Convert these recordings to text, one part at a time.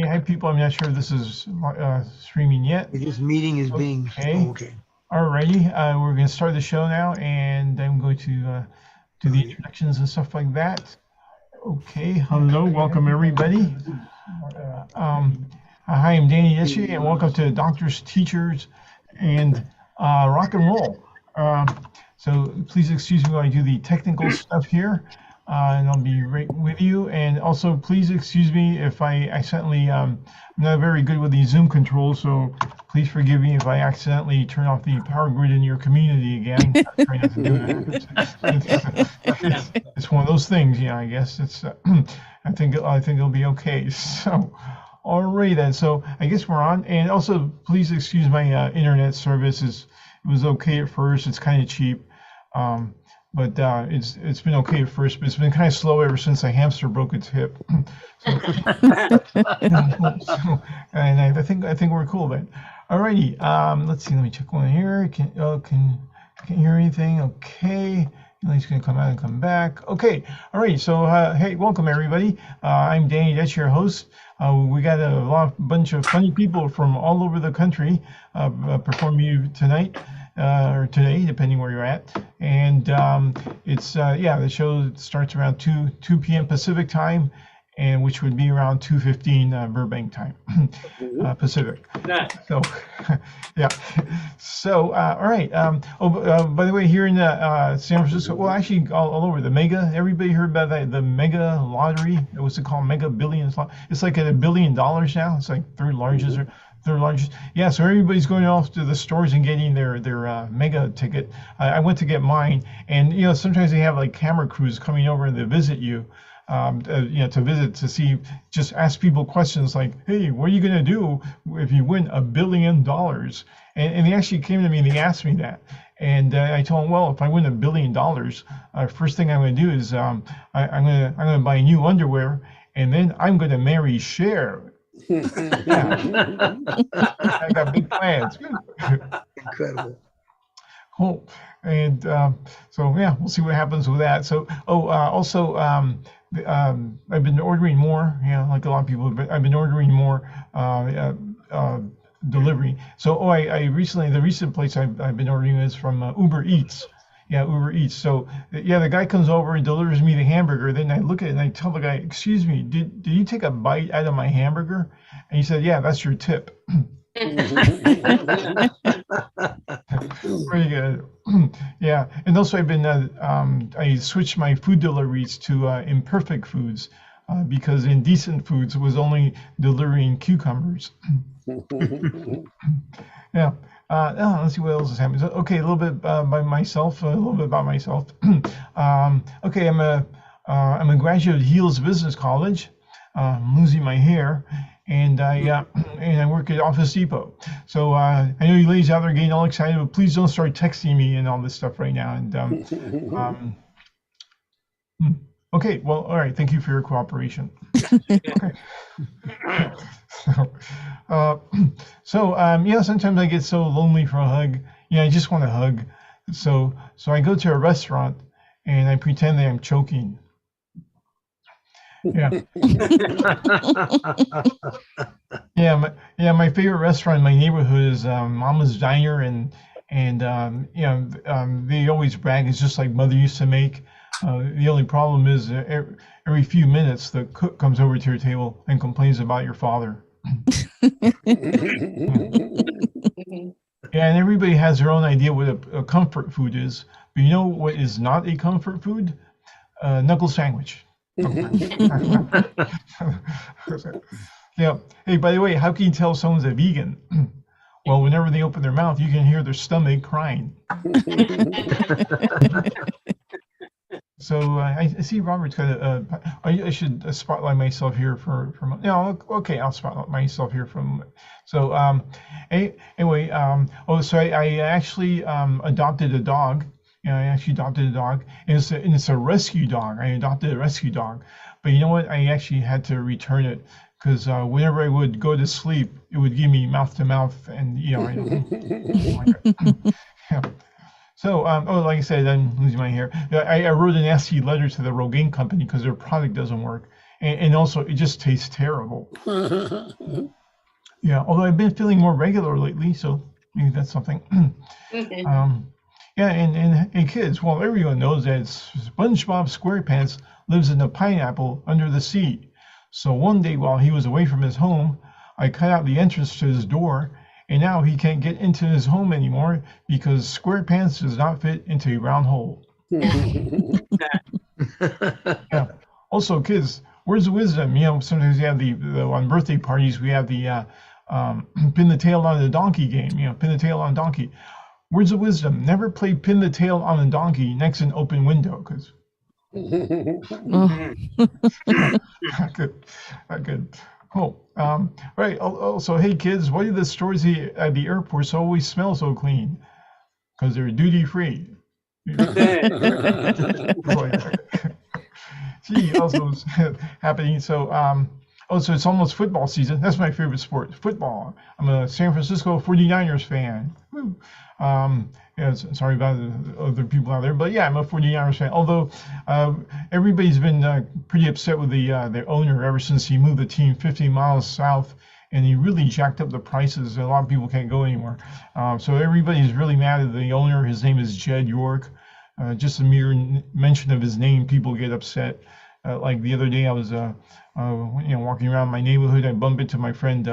Hi, people. I'm not sure if this is streaming yet. This meeting is being okay. Alrighty, we're going to start the show now, and I'm going to do the introductions and stuff like that. Okay, hello, welcome everybody. Hi, I'm Danny Yeshi, and welcome to Doctors, Teachers, and Rock and Roll. So please excuse me while I do the technical stuff here, and I'll be right with you. And also, please excuse me if I accidentally, I'm not very good with the Zoom controls, so please forgive me if I accidentally turn off the power grid in your community again. I try not to do that. It's one of those things, I guess. It's. I think it'll be okay. So. All right then, so I guess we're on, and also please excuse my internet service. It was okay at first. It's kind of cheap, but it's been okay at first, but it's been kind of slow ever since a hamster broke its hip. And I think we're cool then. Alrighty, let's see. Let me check one here. Can hear anything? Okay. He's going to come out and come back. Okay. All right. So, hey, welcome everybody. I'm Danny. That's your host. We got a bunch of funny people from all over the country performing tonight or today, depending where you're at. And it's the show starts around 2 p.m. Pacific time, and which would be around 2:15 Burbank time, Pacific. So, yeah. So, all right. By the way, here in San Francisco, well, actually, all over the mega. Everybody heard about that? The mega lottery. What's it called? Mega Billions. It's like at $1 billion now. It's like third largest. Yeah, so everybody's going off to the stores and getting their mega ticket. I went to get mine, and sometimes they have like camera crews coming over and they visit you. To visit to see, just ask people questions like, hey, what are you going to do if you win $1 billion? And they actually came to me and they asked me that. And I told them, well, if I win $1 billion, first thing I'm going to do is I'm going to buy new underwear, and then I'm going to marry Cher. Yeah. I got big plans. Incredible. Cool. And so, yeah, we'll see what happens with that. So, also, I've been ordering more, like a lot of people, but I've been ordering more delivery. So, the recent place I've been ordering is from Uber Eats. Yeah, Uber Eats. So, the guy comes over and delivers me the hamburger. Then I look at it and I tell the guy, excuse me, did you take a bite out of my hamburger? And he said, yeah, that's your tip. Pretty good. Yeah, and also I've been I switched my food deliveries to Imperfect Foods because Indecent Foods was only delivering cucumbers. Yeah. Let's see what else is happening. Okay, a little bit about myself. Okay, I'm a graduate of Heels Business College. I'm losing my hair. And I work at Office Depot. So I know you ladies out there getting all excited, but please don't start texting me and all this stuff right now. And okay, well, all right. Thank you for your cooperation. Okay. Sometimes I get so lonely for a hug. I just want a hug. So I go to a restaurant and I pretend that I'm choking. Yeah. My favorite restaurant in my neighborhood is Mama's Diner, and they always brag it's just like Mother used to make. The only problem is every few minutes the cook comes over to your table and complains about your father. And everybody has their own idea what a comfort food is, but you know what is not a comfort food? Knuckle sandwich. Yeah. Hey, by the way, how can you tell someone's a vegan? Well, whenever they open their mouth, you can hear their stomach crying. So I see Robert's got I should spotlight myself here for okay, I'll spotlight myself here from. So anyway, so I actually adopted a dog. And it's a rescue dog. I adopted a rescue dog, but you know what? I actually had to return it because whenever I would go to sleep, it would give me mouth to mouth, and yeah. So, like I said, I'm losing my hair. I wrote a nasty letter to the Rogaine company because their product doesn't work, and also it just tastes terrible. Yeah, although I've been feeling more regular lately, so maybe that's something. Yeah, and hey kids, well everyone knows that SpongeBob SquarePants lives in a pineapple under the sea. So one day while he was away from his home, I cut out the entrance to his door, and now he can't get into his home anymore because SquarePants does not fit into a round hole. Yeah. Also, kids, words of wisdom. Sometimes we have the on birthday parties we have the pin the tail on the donkey game. Pin the tail on donkey. Words of wisdom: never play pin the tail on a donkey next to an open window, because not good, not good. Cool. Right. Also, hey kids, why do the stores at the airports always smell so clean? Because they're duty free. Gee, also happening. So, so it's almost football season. That's my favorite sport, football. I'm a San Francisco 49ers fan. Woo. Yeah, sorry about the other people out there, but yeah, I'm a 49ers fan. Although everybody's been pretty upset with the owner ever since he moved the team 50 miles south, and he really jacked up the prices. A lot of people can't go anymore. So everybody's really mad at the owner. His name is Jed York. Just a mere mention of his name, people get upset. Like the other day, I was walking around my neighborhood. I bumped into my friend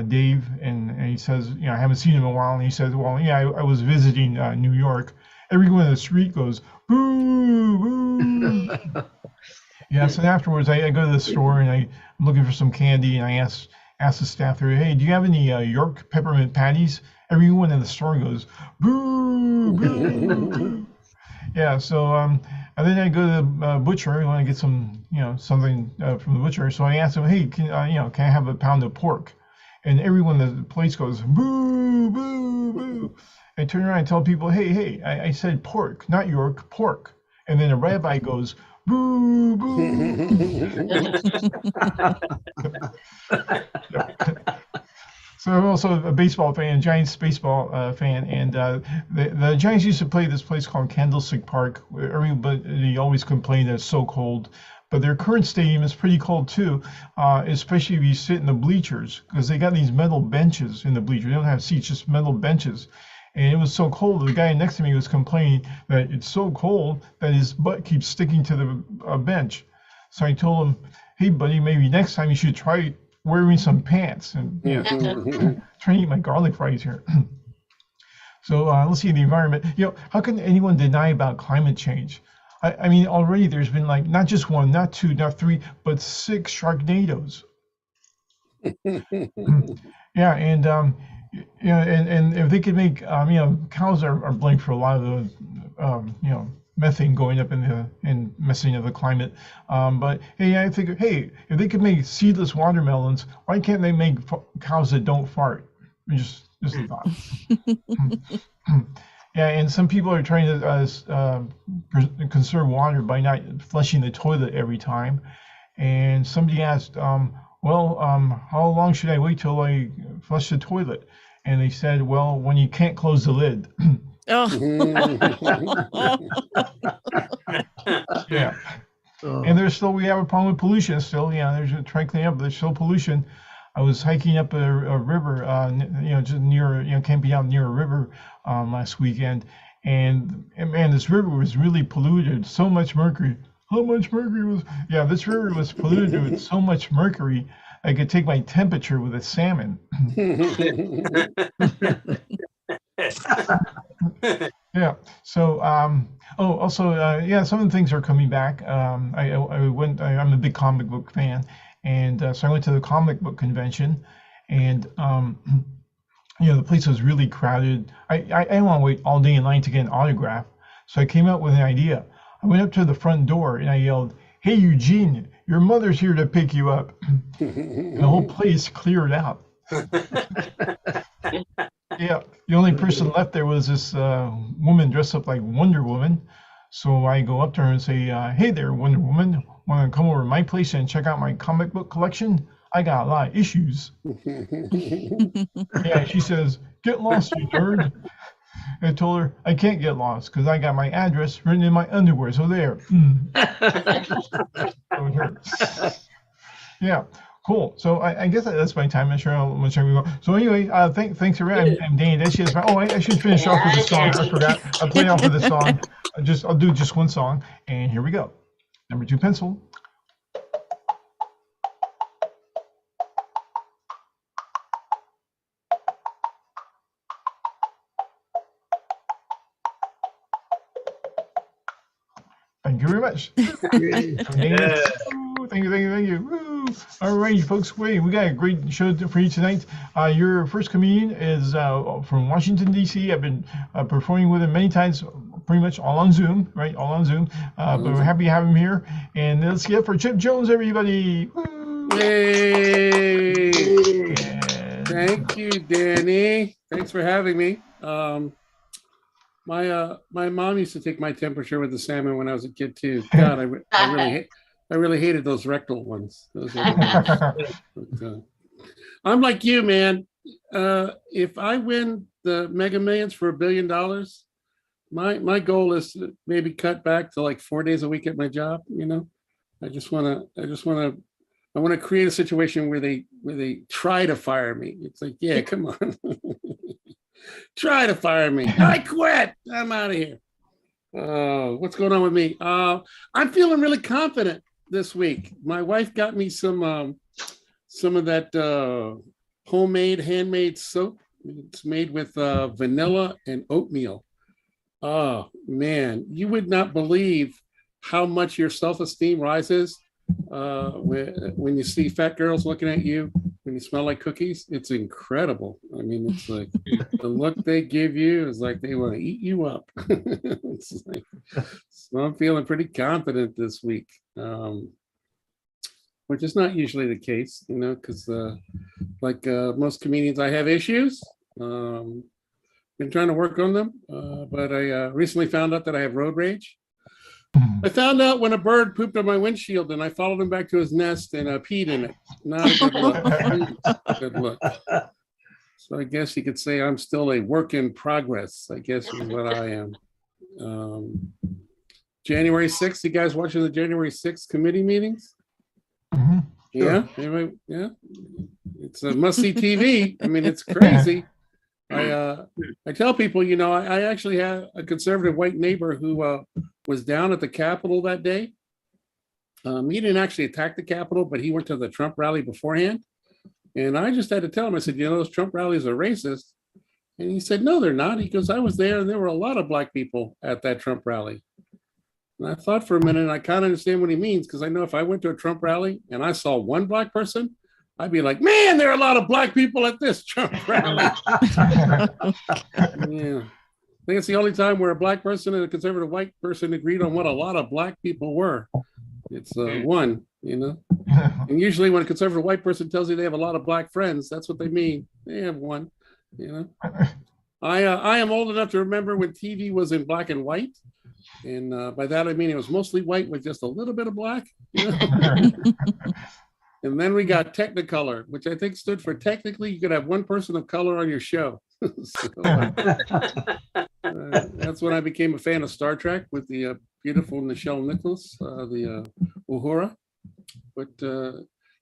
Dave, and he says, I haven't seen him in a while. And he says, well, yeah, I was visiting New York. Everyone in the street goes, boo, boo. Yeah, so afterwards, I go to the store, and I'm looking for some candy, and I ask the staff there, hey, do you have any York peppermint patties? Everyone in the store goes, boo, boo, boo. Yeah, so and then I go to the butcher. I want to get some, something from the butcher. So I ask him, hey, can I have a pound of pork? And everyone in the place goes, boo, boo, boo. I turn around and tell people, hey, I said pork, not York, pork. And then the rabbi goes, boo, boo. So I'm also a baseball fan, Giants baseball fan, and the Giants used to play this place called Candlestick Park, where everybody always complained that it's so cold. But their current stadium is pretty cold too, especially if you sit in the bleachers, because they got these metal benches in the bleachers. They don't have seats, just metal benches. And it was so cold, the guy next to me was complaining that it's so cold that his butt keeps sticking to the bench. So I told him, hey buddy, maybe next time you should try wearing some pants. And trying to eat my garlic fries here. So let's see the environment. How can anyone deny about climate change? I mean, already there's been like not just one, not two, not three, but 6 Sharknadoes. Yeah, and and if they could make, cows are blamed for a lot of the, methane going up and messing up the climate. But hey, I figure, hey, if they could make seedless watermelons, why can't they make cows that don't fart? Just a thought. Yeah, and some people are trying to conserve water by not flushing the toilet every time. And somebody asked, how long should I wait till I flush the toilet? And they said, well, when you can't close the lid. Yeah. And we have a problem with pollution still. Yeah, there's a trying to clean up, but there's still pollution. I was hiking up a river, just near, camping out near a river last weekend, and man, this river was really polluted. So much mercury. How much mercury was? Yeah, this river was polluted with so much mercury. I could take my temperature with a salmon. Yeah. So, also, some of the things are coming back. I'm a big comic book fan. And so I went to the comic book convention, and the place was really crowded. I didn't want to wait all day in line to get an autograph, so I came up with an idea. I went up to the front door and I yelled, "Hey Eugene, your mother's here to pick you up." And the whole place cleared out. Yeah, the only person left there was this woman dressed up like Wonder Woman. So I go up to her and say, "Hey there, Wonder Woman. Want to come over to my place and check out my comic book collection? I got a lot of issues." Yeah, she says, "Get lost, you nerd." I told her I can't get lost because I got my address written in my underwear. So there. So it hurts. Yeah. Cool. So I guess that's my time. I'm sure we go. So anyway, thanks for I'm Danny. I should finish off with the song. I forgot. I played off with the song. I'll do just one song, and here we go. Number 2 pencil. Thank you very much. Thank you. Woo. All right, folks. We got a great show for you tonight. Your first comedian is from Washington, D.C. I've been performing with him many times, pretty much all on Zoom, right? All on Zoom. But we're happy to have him here. And let's get it for Chip Jones, everybody. Woo. Yay! Thank you, Danny. Thanks for having me. My mom used to take my temperature with the salmon when I was a kid too. God, I really hated those rectal ones. Those are the ones. I'm like you, man. If I win the Mega Millions for $1 billion, my goal is to maybe cut back to like 4 days a week at my job. You know, I want to create a situation where they try to fire me. It's like, yeah, come on. Try to fire me. I quit. I'm out of here. What's going on with me? I'm feeling really confident this week. My wife got me some of that handmade soap. It's made with vanilla and oatmeal. Oh man, you would not believe how much your self-esteem rises when you see fat girls looking at you when you smell like cookies. It's incredible. I mean, it's like the look they give you is like they want to eat you up. It's like, so I'm feeling pretty confident this week, which is not usually the case, you know, because like most comedians, I have issues. Been trying to work on them, but I recently found out that I have road rage. I found out when a bird pooped on my windshield and I followed him back to his nest and peed in it. Not a good look. Good look. So I guess you could say I'm still a work in progress, I guess is what I am. January 6th, you guys watching the January 6th committee meetings? Mm-hmm. Yeah, anyway, yeah. It's a must-see TV. I mean, it's crazy. I tell people, you know, I actually had a conservative white neighbor who was down at the Capitol that day. He didn't actually attack the Capitol, but he went to the Trump rally beforehand. And I just had to tell him, I said, you know, those Trump rallies are racist. And he said, no, they're not. He goes, I was there and there were a lot of black people at that Trump rally. And I thought for a minute, and I kind of understand what he means, because I know if I went to a Trump rally and I saw one black person, I'd be like, man, there are a lot of black people at this Trump rally. Yeah. I think it's the only time where a black person and a conservative white person agreed on what a lot of black people were. It's one, you know. And usually when a conservative white person tells you they have a lot of black friends, that's what they mean. They have one, you know. I am old enough to remember when TV was in black and white. And by that, I mean it was mostly white with just a little bit of black. You know? And then we got Technicolor, which I think stood for technically you could have one person of color on your show. So, that's when I became a fan of Star Trek with the beautiful Nichelle Nicholas, the Uhura. But,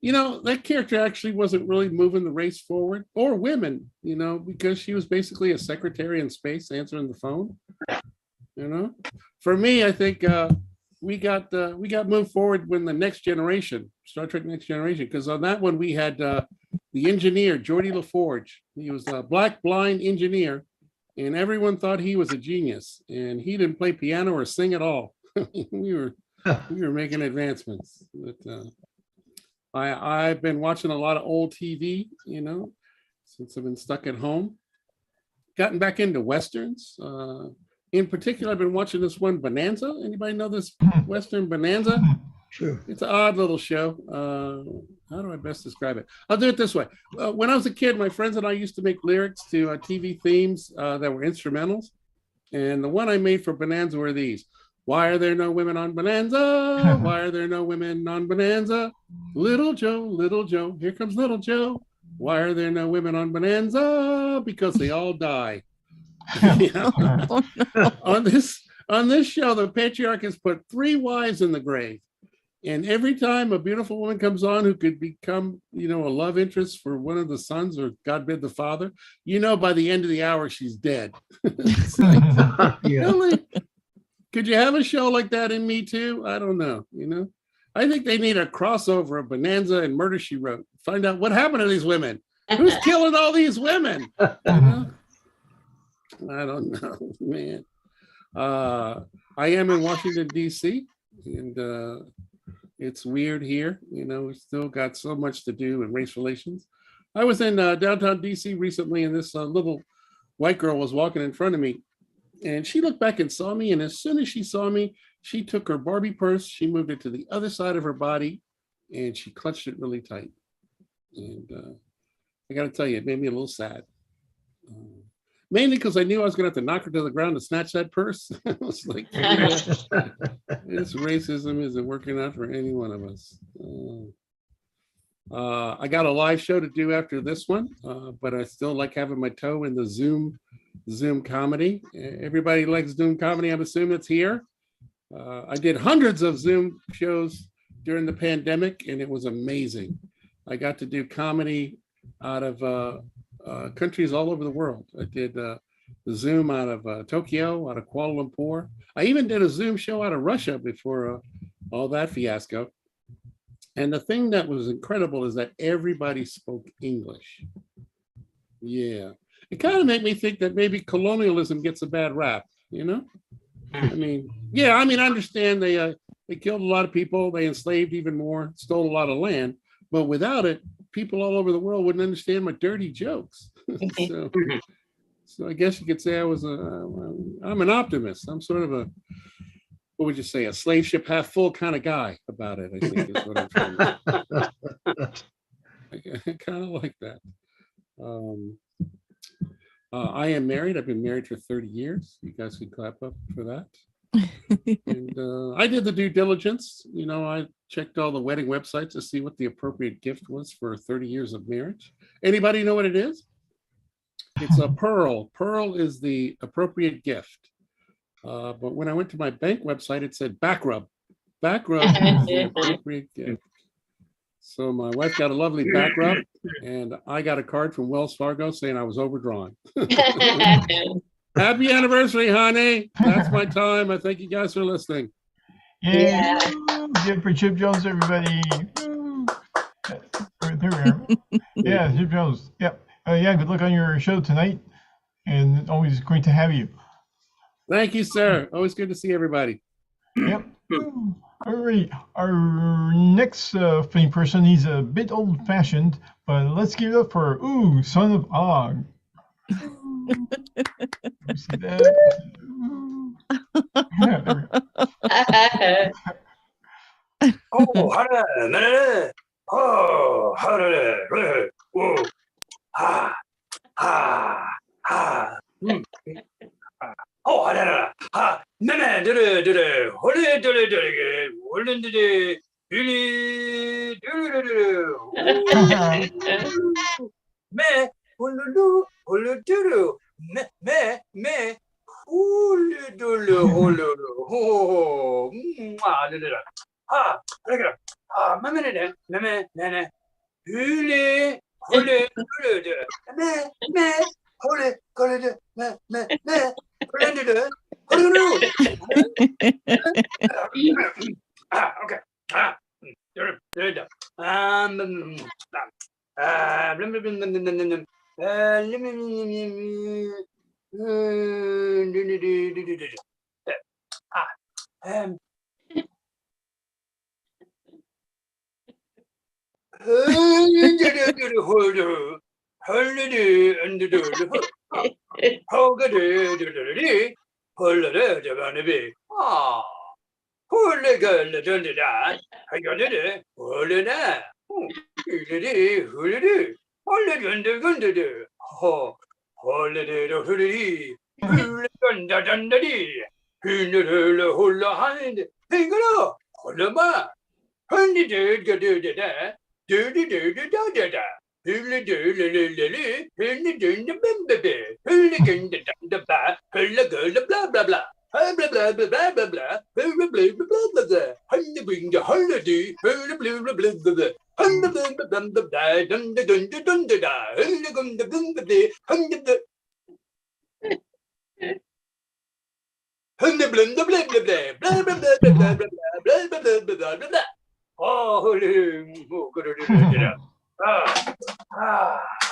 you know, that character actually wasn't really moving the race forward, or women, you know, because she was basically a secretary in space answering the phone. You know, for me, I think we got moved forward when the Next Generation, Star Trek Next Generation, because on that one we had the engineer Geordie LaForge. He was a black blind engineer, and everyone thought he was a genius. And he didn't play piano or sing at all. we were making advancements. But I've been watching a lot of old TV, you know, since I've been stuck at home. Gotten back into westerns. In particular, I've been watching this one, Bonanza. Anybody know this Western, Bonanza? Sure. It's an odd little show. How do I best describe it? I'll do it this way. When I was a kid, my friends and I used to make lyrics to TV themes that were instrumentals. And the one I made for Bonanza were these. Why are there no women on Bonanza? Why are there no women on Bonanza? Little Joe, here comes little Joe. Why are there no women on Bonanza? Because they all die. Yeah. On this show, the patriarch has put 3 wives in the grave. And every time a beautiful woman comes on who could become, a love interest for one of the sons, or God bid the father, by the end of the hour, she's dead. It's like, really? Could you have a show like that in Me Too? I don't know. I think they need a crossover of Bonanza and Murder, She Wrote. Find out what happened to these women. Who's killing all these women? I don't know, man. I am in Washington, D.C., and it's weird here. We still got so much to do in race relations. I was in downtown DC recently, and this little white girl was walking in front of me, and she looked back and saw me. And as soon as she saw me, she took her Barbie purse, she moved it to the other side of her body, and she clutched it really tight. And I got to tell you, it made me a little sad. Mainly because I knew I was going to have to knock her to the ground to snatch that purse. I was like, this racism isn't working out for any one of us. I got a live show to do after this one, but I still like having my toe in the Zoom comedy. Everybody likes Zoom comedy. I'm assuming it's here. I did hundreds of Zoom shows during the pandemic, and it was amazing. I got to do comedy out of countries all over the world. I did the Zoom out of Tokyo, out of Kuala Lumpur. I even did a Zoom show out of Russia before all that fiasco. And the thing that was incredible is that everybody spoke English. Yeah. It kind of made me think that maybe colonialism gets a bad rap, I mean, I understand they killed a lot of people, they enslaved even more, stole a lot of land, but without it, people all over the world wouldn't understand my dirty jokes. So I guess you could say I'm an optimist. I'm sort of what would you say, a slave ship half full kind of guy about it, I think is what I'm trying to say. I kind of like that. I am married. I've been married for 30 years. You guys can clap up for that. And I did the due diligence. I checked all the wedding websites to see what the appropriate gift was for 30 years of marriage. Anybody know what it is? It's a pearl. Pearl is the appropriate gift. But when I went to my bank website, it said back rub. Back rub is the appropriate gift. So my wife got a lovely back rub, and I got a card from Wells Fargo saying I was overdrawn. Happy anniversary, honey. That's my time. I thank you guys for listening. Yeah. Give for Chip Jones, everybody. There we are. Yeah, Chip Jones. Yep. Good luck on your show tonight. And always great to have you. Thank you, sir. Always good to see everybody. Yep. All right. Our next funny person, he's a bit old-fashioned, but let's give it up for son of Og. You see that? Yeah, there we go. Oh, hara, oh, hara, oh, ha, ha. Oh, hara, ha, meme, dere, hole, dere, holen, dere, dere, me, holulu, holuduru, me, holudulu, holulu, oh, dere. Ah, 그래. 아, 매매네, 매매. hule, hule, me, hule, hule, me, hule, Ah, okay. There.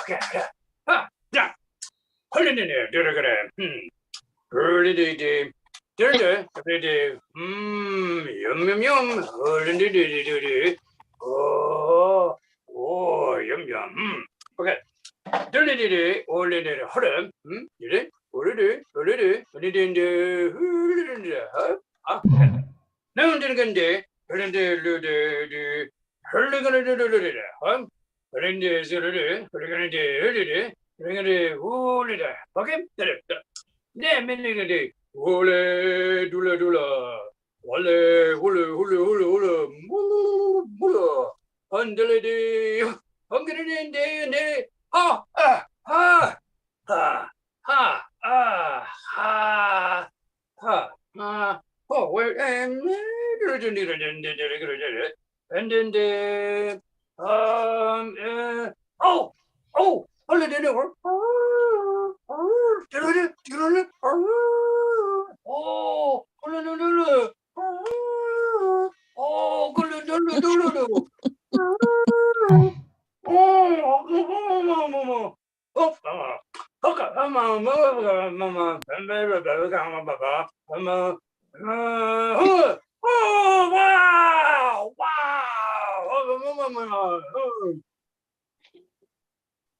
Okay. 자, 헐리네, 그래. 헐리네, 그래. 염염염, 헐리네, 염염. 오케이. 헐리네, 허름, 이래, 헐리네, 아, 나는 건데, 헐리네, 오케이? 네, 맨날 올레 둘레 올레 홀레 물어 흔들리디 흔들리는데 네 그러는데 holiday over. Oh,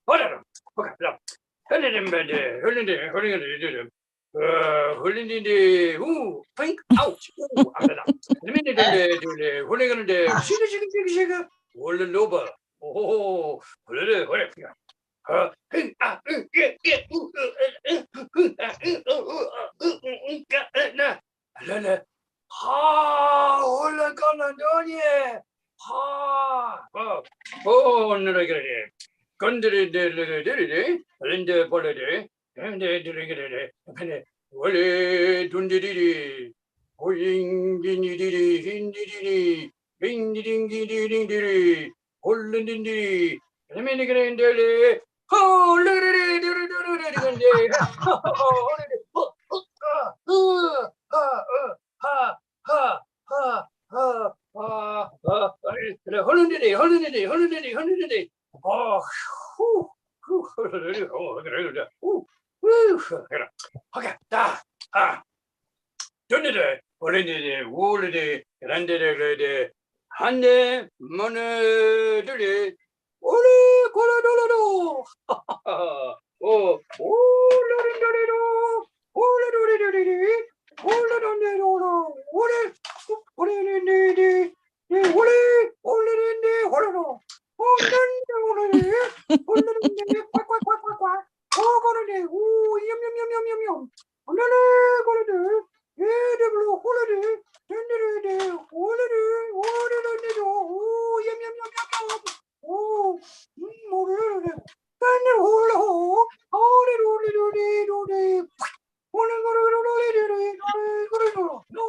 whatever. Okay, yeah. 흘리는데, think out. 안 되나? 흘리는데, 흘리는데, 시그, 원래 로버. 오, 그래. 올라가는 돈이. 오늘은 그래. 건드리들리들리들 렌데 벌레들 렌데들리들리들 근데 원래 돈들이리 보잉기니리리 힌디리리 빙디링기디링디리 홀른딘디리 레메니 그랜들리 홀르르르르르르르르 근데 홀른디리 오케이, 돈이래, 원래는 우리들 란데를 한대 머네들이 오리 고라돌라도 올라돈데로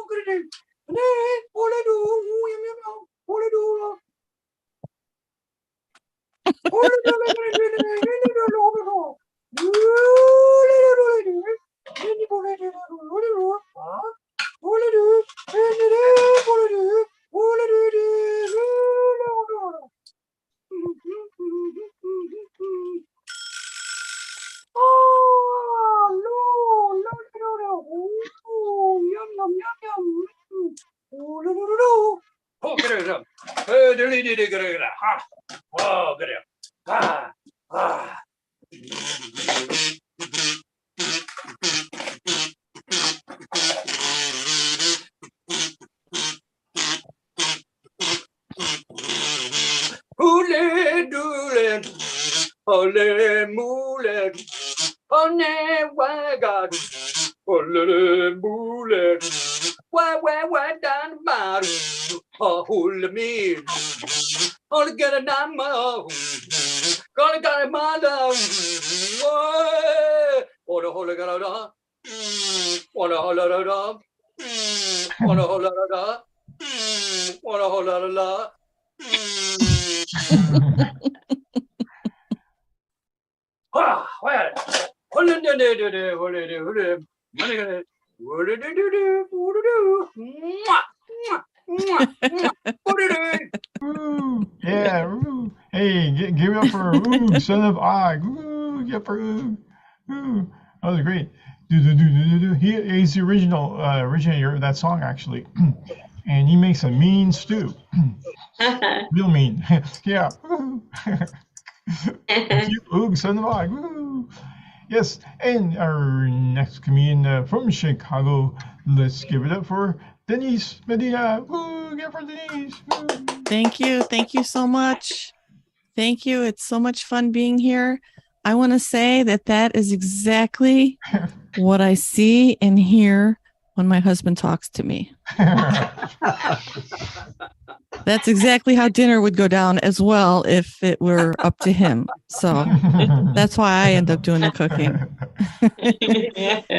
그래. 그래요. 훌레둘레 헐레물레 언네와가 헐레물레 와와와단 마루 훌레밀 얼게라 남마 Gonna manda. Wanna hold it da. Wanna hold it da. Wanna hold it da. Wanna hold it da. Ah, well. Hold it. Ooh, yeah. Ooh. Hey, give it up for Ooh, son of Og. Ooh, give it for Ooh. Ooh. That was great. He's the originator of that song actually, and he makes a mean stew. Real mean. Yeah. Ooh, son of Og. Ooh. Yes, and our next comedian from Chicago. Let's give it up for Denise Medina. Woo! Give it for Denise. Woo. Thank you. Thank you so much. Thank you. It's so much fun being here. I want to say that is exactly what I see and hear when my husband talks to me. That's exactly how dinner would go down as well if it were up to him. So that's why I end up doing the cooking.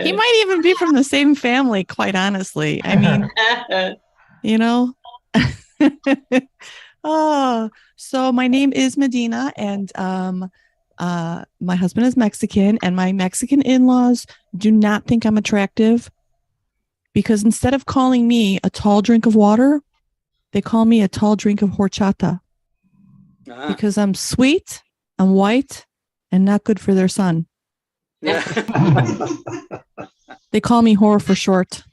He might even be from the same family, quite honestly. I mean, you know. Oh, so my name is Medina, and my husband is Mexican, and my Mexican in-laws do not think I'm attractive because instead of calling me a tall drink of water, they call me a tall drink of horchata because I'm sweet, I'm white, and not good for their son. They call me whore for short.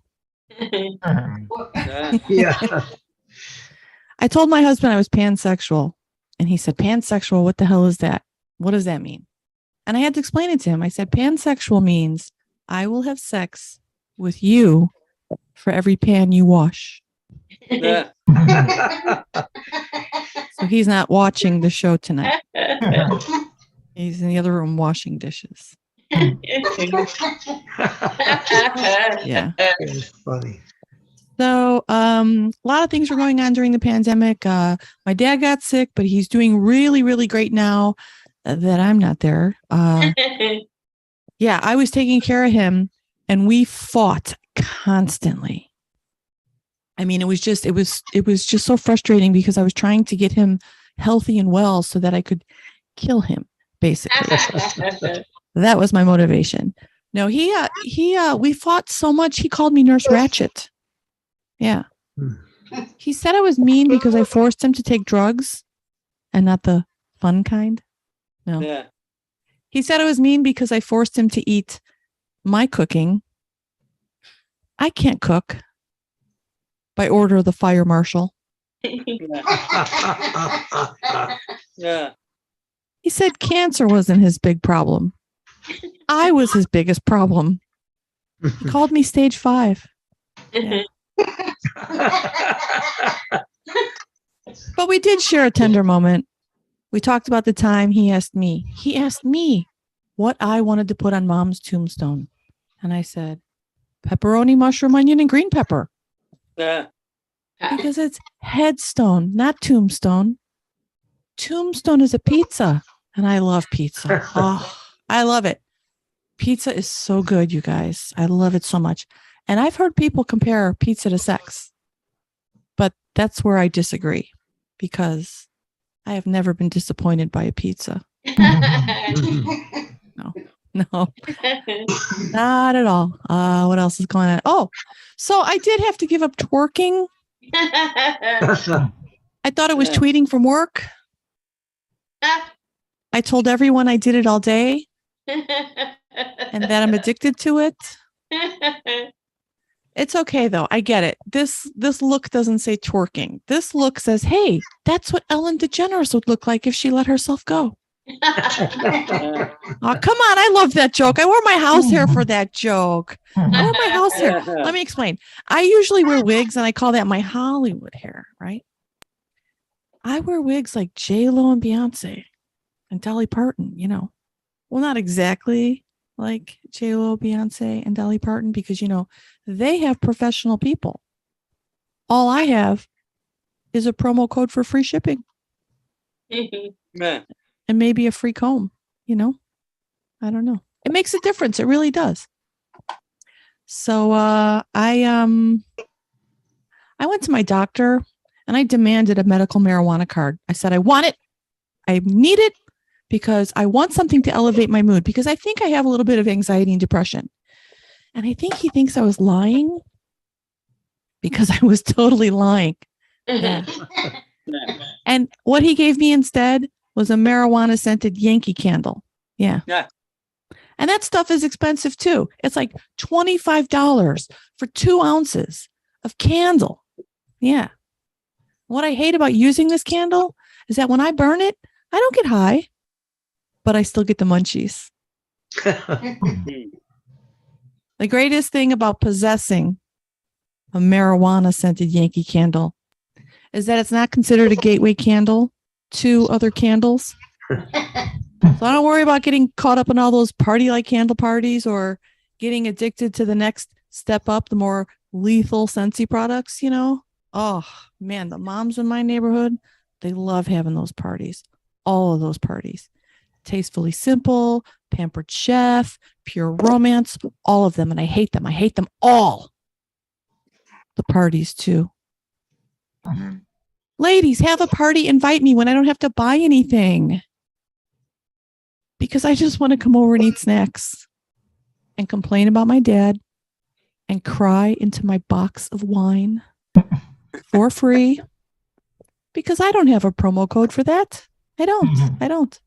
Yeah. I told my husband I was pansexual, and he said, pansexual, what the hell is that? What does that mean? And I had to explain it to him. I said, pansexual means I will have sex with you for every pan you wash. Yeah. So he's not watching the show tonight. He's in the other room washing dishes. Yeah. It's funny. So a lot of things were going on during the pandemic. My dad got sick, but he's doing really, really great now that I'm not there. Yeah, I was taking care of him, and we fought constantly. I mean, it was just so frustrating because I was trying to get him healthy and well so that I could kill him, basically. That was my motivation. No, we fought so much. He called me Nurse Ratchet. Yeah. He said I was mean because I forced him to take drugs and not the fun kind. No. Yeah. He said I was mean because I forced him to eat my cooking. I can't cook by order of the fire marshal. Yeah. He said cancer wasn't his big problem. I was his biggest problem. He called me stage 5. Yeah. But we did share a tender moment. We talked about the time he asked me what I wanted to put on Mom's tombstone. And I said, pepperoni, mushroom, onion, and green pepper. Yeah. Because it's headstone, not tombstone. Tombstone is a pizza. And I love pizza. Oh, I love it. Pizza is so good, you guys. I love it so much. And I've heard people compare pizza to sex. But that's where I disagree. Because I have never been disappointed by a pizza. No, not at all. What else is going on? Oh, so I did have to give up twerking. I thought it was tweeting from work. I told everyone I did it all day and that I'm addicted to it. It's okay, though. I get it. This look doesn't say twerking. This look says, hey, that's what Ellen DeGeneres would look like if she let herself go. Oh, come on. I love that joke. I wore my house hair for that joke. I wore my house hair. Let me explain. I usually wear wigs, and I call that my Hollywood hair, right? I wear wigs like J-Lo and Beyonce and Dolly Parton, you know. Well, not exactly like J-Lo, Beyonce, and Dolly Parton because, you know, they have professional people. All I have is a promo code for free shipping. Yeah. and maybe a free comb, you know? I don't know. It makes a difference. It really does. So I went to my doctor and I demanded a medical marijuana card. I said, I want it. I need it because I want something to elevate my mood, because I think I have a little bit of anxiety and depression. And I think he thinks I was lying, because I was totally lying. Yeah. And what he gave me instead was a marijuana scented Yankee candle. Yeah. Yeah. And that stuff is expensive too. It's like $25 for 2 ounces of candle. Yeah. What I hate about using this candle is that when I burn it, I don't get high, but I still get the munchies. The greatest thing about possessing a marijuana scented Yankee candle is that it's not considered a gateway candle to other candles. So I don't worry about getting caught up in all those party-like candle parties or getting addicted to the next step up, the more lethal Scentsy products, you know? Oh, man, the moms in my neighborhood, they love having those parties. All of those parties. Tastefully Simple, Pampered Chef, Pure Romance, all of them. And I hate them. I hate them all. The parties, too. Ladies, have a party. Invite me when I don't have to buy anything. Because I just want to come over and eat snacks and complain about my dad and cry into my box of wine for free, because I don't have a promo code for that. I don't.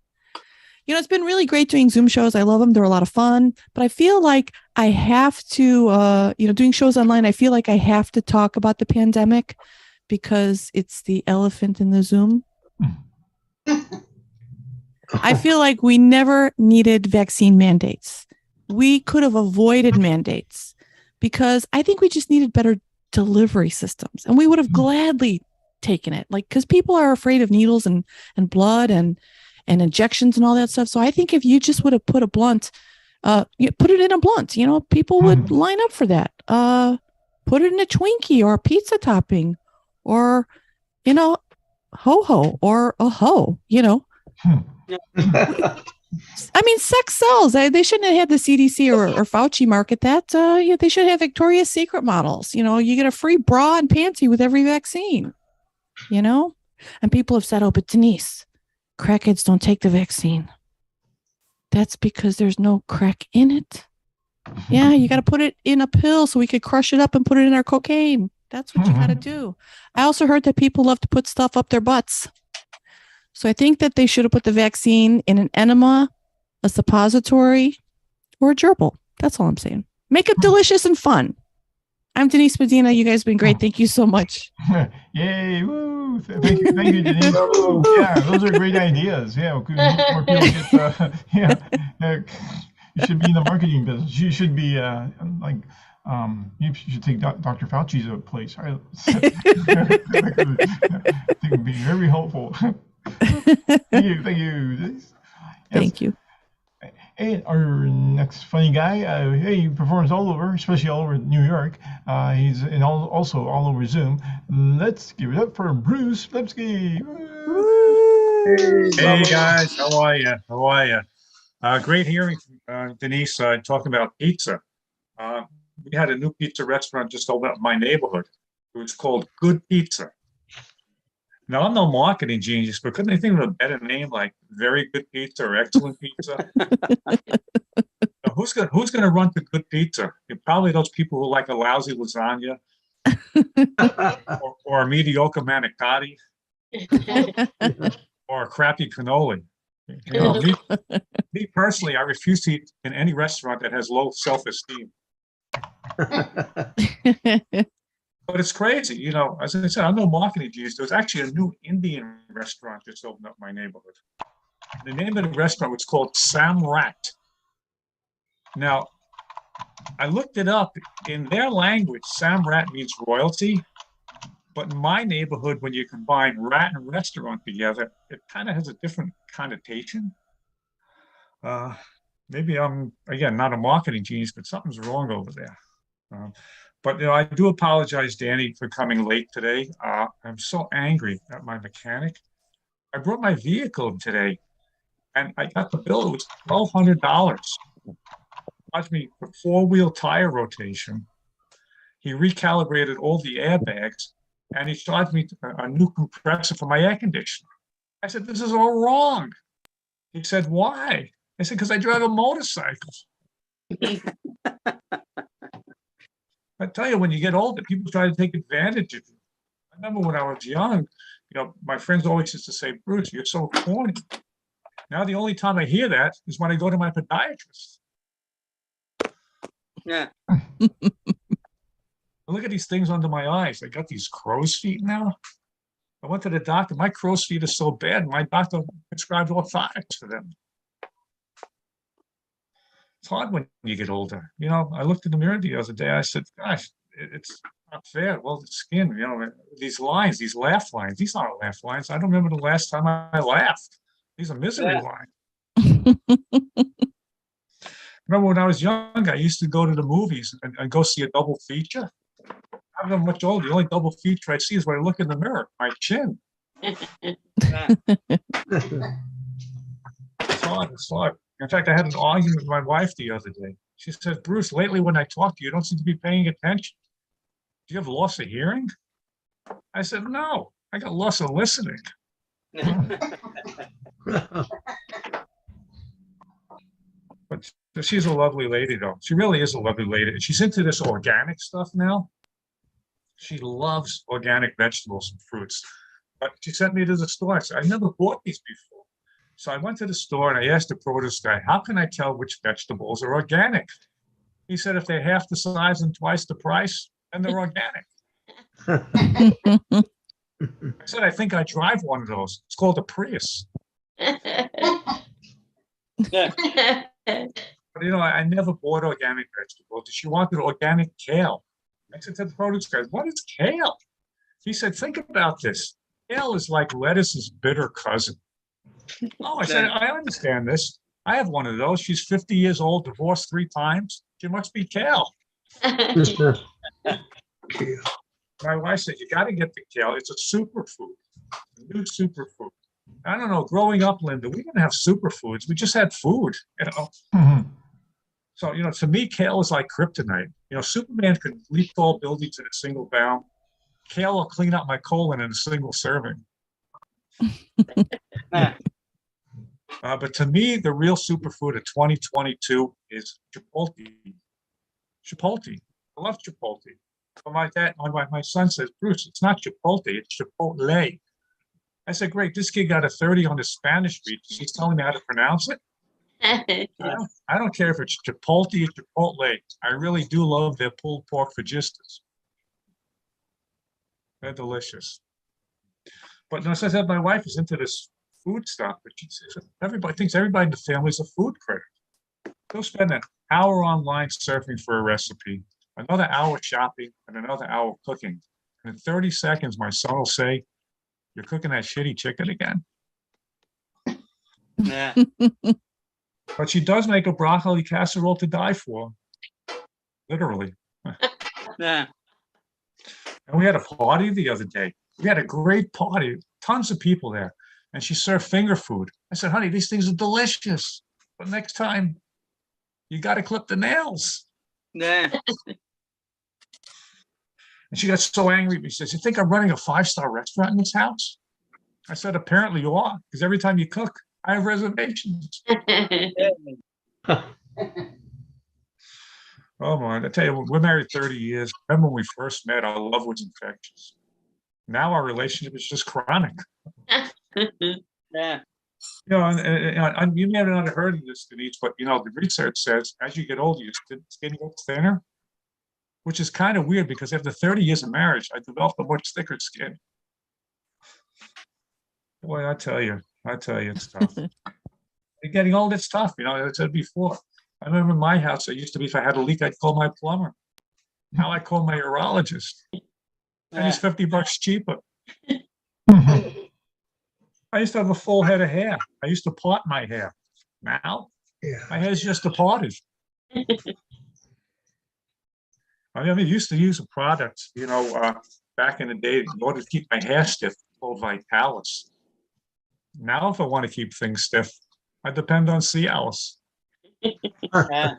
You know, it's been really great doing Zoom shows. I love them. They're a lot of fun, but I feel like I have to, doing shows online, I feel like I have to talk about the pandemic because it's the elephant in the Zoom. I feel like we never needed vaccine mandates. We could have avoided mandates because I think we just needed better delivery systems, and we would have gladly taken it. Like, because people are afraid of needles and blood and injections and all that stuff. So I think if you just would have put a blunt, put it in a blunt, people would line up for that. Put it in a Twinkie or a pizza topping or, ho-ho or a ho, I mean, sex sells. They shouldn't have had the CDC or Fauci market that. They should have Victoria's Secret models. You get a free bra and panty with every vaccine, And people have said, oh, but Denise, crackheads don't take the vaccine. That's because there's no crack in it. Yeah, you got to put it in a pill so we could crush it up and put it in our cocaine. That's what you got to do. I also heard that people love to put stuff up their butts. So I think that they should have put the vaccine in an enema, a suppository, or a gerbil. That's all I'm saying. Make it delicious and fun. I'm Denise Medina. You guys have been great. Thank you so much. Yay. Woo. Thank you, Denise. Yeah, those are great ideas. Yeah, more people get, you should be in the marketing business. You should be you should take Dr. Fauci's place. I think it would be very helpful. Thank you. Yes. Thank you. And our next funny guy, he performs all over, especially all over New York. He's also all over Zoom. Let's give it up for Bruce Lipsky. Hey guys, how are you? Great hearing from Denise talking about pizza. We had a new pizza restaurant just opened up in my neighborhood. It was called Good Pizza. Now, I'm no marketing genius, but couldn't they think of a better name like Very Good Pizza or Excellent Pizza? Now, who's gonna run to Good Pizza? Probably those people who like a lousy lasagna or a mediocre manicotti or a crappy cannoli. Me personally, I refuse to eat in any restaurant that has low self-esteem. But it's crazy, as I said, I'm no marketing genius. There's actually a new Indian restaurant just opened up in my neighborhood. The name of the restaurant was called Samrat. Now, I looked it up. In their language, Samrat means royalty. But in my neighborhood, when you combine rat and restaurant together, it kind of has a different connotation. Maybe I'm, again, not a marketing genius, but something's wrong over there. But I do apologize, Danny, for coming late today. I'm so angry at my mechanic. I brought my vehicle today, And I got the bill. It was $1,200. Charged me for 4-wheel tire rotation. He recalibrated all the airbags, and he charged me a new compressor for my air conditioner. I said, "This is all wrong." He said, "Why?" I said, "Because I drive a motorcycle." I tell you, when you get older, people try to take advantage of you. I remember when I was young, my friends always used to say, "Bruce, you're so corny." Now the only time I hear that is when I go to my podiatrist. Yeah. Look at these things under my eyes. I got these crow's feet now. I went to the doctor. My crow's feet are so bad. My doctor prescribed orthotics for them. It's hard when you get older. I looked in the mirror the other day. I said, "Gosh, it's not fair. Well, the skin, these lines, these laugh lines, these aren't laugh lines. I don't remember the last time I laughed. These are misery lines." Remember when I was young, I used to go to the movies and go see a double feature. I'm not much older. The only double feature I see is when I look in the mirror, my chin. It's hard. It's hard. In fact, I had an argument with my wife the other day. She said, "Bruce, lately when I talk to you, you don't seem to be paying attention. Do you have loss of hearing?" I said, "No, I got loss of listening." But she's a lovely lady, though. She really is a lovely lady. And she's into this organic stuff now. She loves organic vegetables and fruits. But she sent me to the store. I said, "I never bought these before." So I went to the store and I asked the produce guy, "How can I tell which vegetables are organic?" He said, "If they're half the size and twice the price, then they're organic." I said, "I think I drive one of those. It's called a Prius." But I never bought organic vegetables. She wanted organic kale. I said to the produce guy, "What is kale?" He said, "Think about this. Kale is like lettuce's bitter cousin." Oh, I said, "I understand this. I have one of those. She's 50 years old, divorced 3 times. She must be kale." My wife said, "You got to get the kale. It's a superfood, a new superfood." I don't know. Growing up, Linda, we didn't have superfoods. We just had food. So, to me, kale is like kryptonite. Superman could leap tall buildings in a single bound. Kale will clean out my colon in a single serving. But to me, the real superfood of 2022 is Chipotle. Chipotle. I love Chipotle. But my son says, "Bruce, it's not Chipotle, it's Chipotle." I said, "Great, this kid got a 30 on the Spanish beat. He's telling me how to pronounce it." I don't care if it's Chipotle or Chipotle. I really do love their pulled pork fajitas. They're delicious. But as I said, my wife is into this food stuff, but she says everybody thinks everybody in the family is a food critic. They'll spend an hour online surfing for a recipe, another hour shopping, and another hour cooking. And in 30 seconds, my son will say, "You're cooking that shitty chicken again." Yeah. But she does make a broccoli casserole to die for, literally. Yeah. And we had a party the other day. We had a great party, tons of people there. And she served finger food. I said, "Honey, these things are delicious. But next time, you got to clip the nails." Yeah. And she got so angry. She says, "You think I'm running a 5-star restaurant in this house?" I said, "Apparently you are, because every time you cook, I have reservations." Oh, man, I tell you, we're married 30 years. Remember when we first met, our love was infectious. Now our relationship is just chronic. Yeah. And you may have not heard of this, Denise, but the research says as you get older, your skin gets thinner, which is kind of weird because after 30 years of marriage, I developed a much thicker skin. Boy, I tell you, it's tough. You're getting old, it's tough. As I said before, I remember in my house, it used to be if I had a leak, I'd call my plumber. Now I call my urologist. And he's $50 cheaper. I used to have a full head of hair. I used to part my hair. Now, my hair's just a partage. I used to use a product, back in the day in order to keep my hair stiff, called Vitalis. Now, if I want to keep things stiff, I depend on Cialis. Yeah.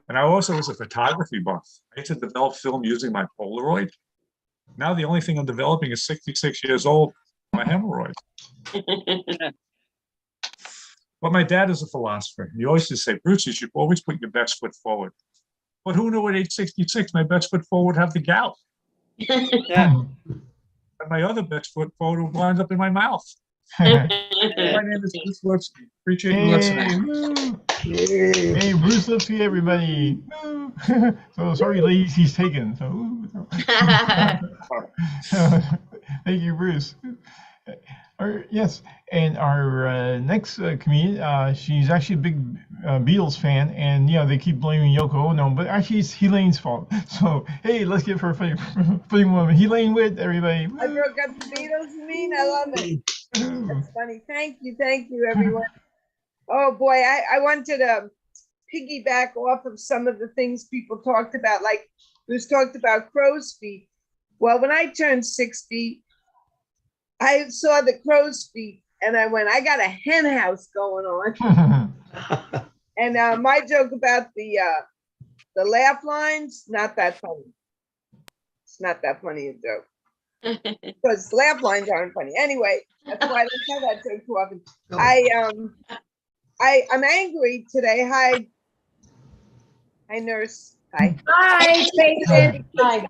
And I also was a photography buff. I used to develop film using my Polaroid. Now the only thing I'm developing is 66 years old, my hemorrhoid. But my dad is a philosopher. He always used to say, Bruce, you should always put your best foot forward. But who knew at age 66, my best foot forward would have the gout? Yeah. And my other best foot forward would wind up in my mouth. Hey, My name is Bruce Lipsky. Appreciate you listening. woo. Yay. Hey, Bruce Lipsky, everybody. Woo. So sorry, ladies, he's taken. So, thank you, Bruce. Yes, and our next comedian, she's actually a big Beatles fan, and they keep blaming Yoko Ono, but actually it's Helane's fault. So hey, let's give her a funny woman. Helane Witt, everybody. I broke up the Beatles, you mean? I love it. That's funny. Thank you, everyone. Oh boy, I wanted to piggyback off of some of the things people talked about, like Bruce talked about crow's feet. Well, when I turned 60, I saw the crow's feet and I went, I got a hen house going on. And my joke about the laugh lines, not that funny. It's not that funny a joke. Because laugh lines aren't funny. Anyway, that's why I don't tell that joke too often. I'm angry today. Hi, nurse. Hi. Hi, patient. Hi.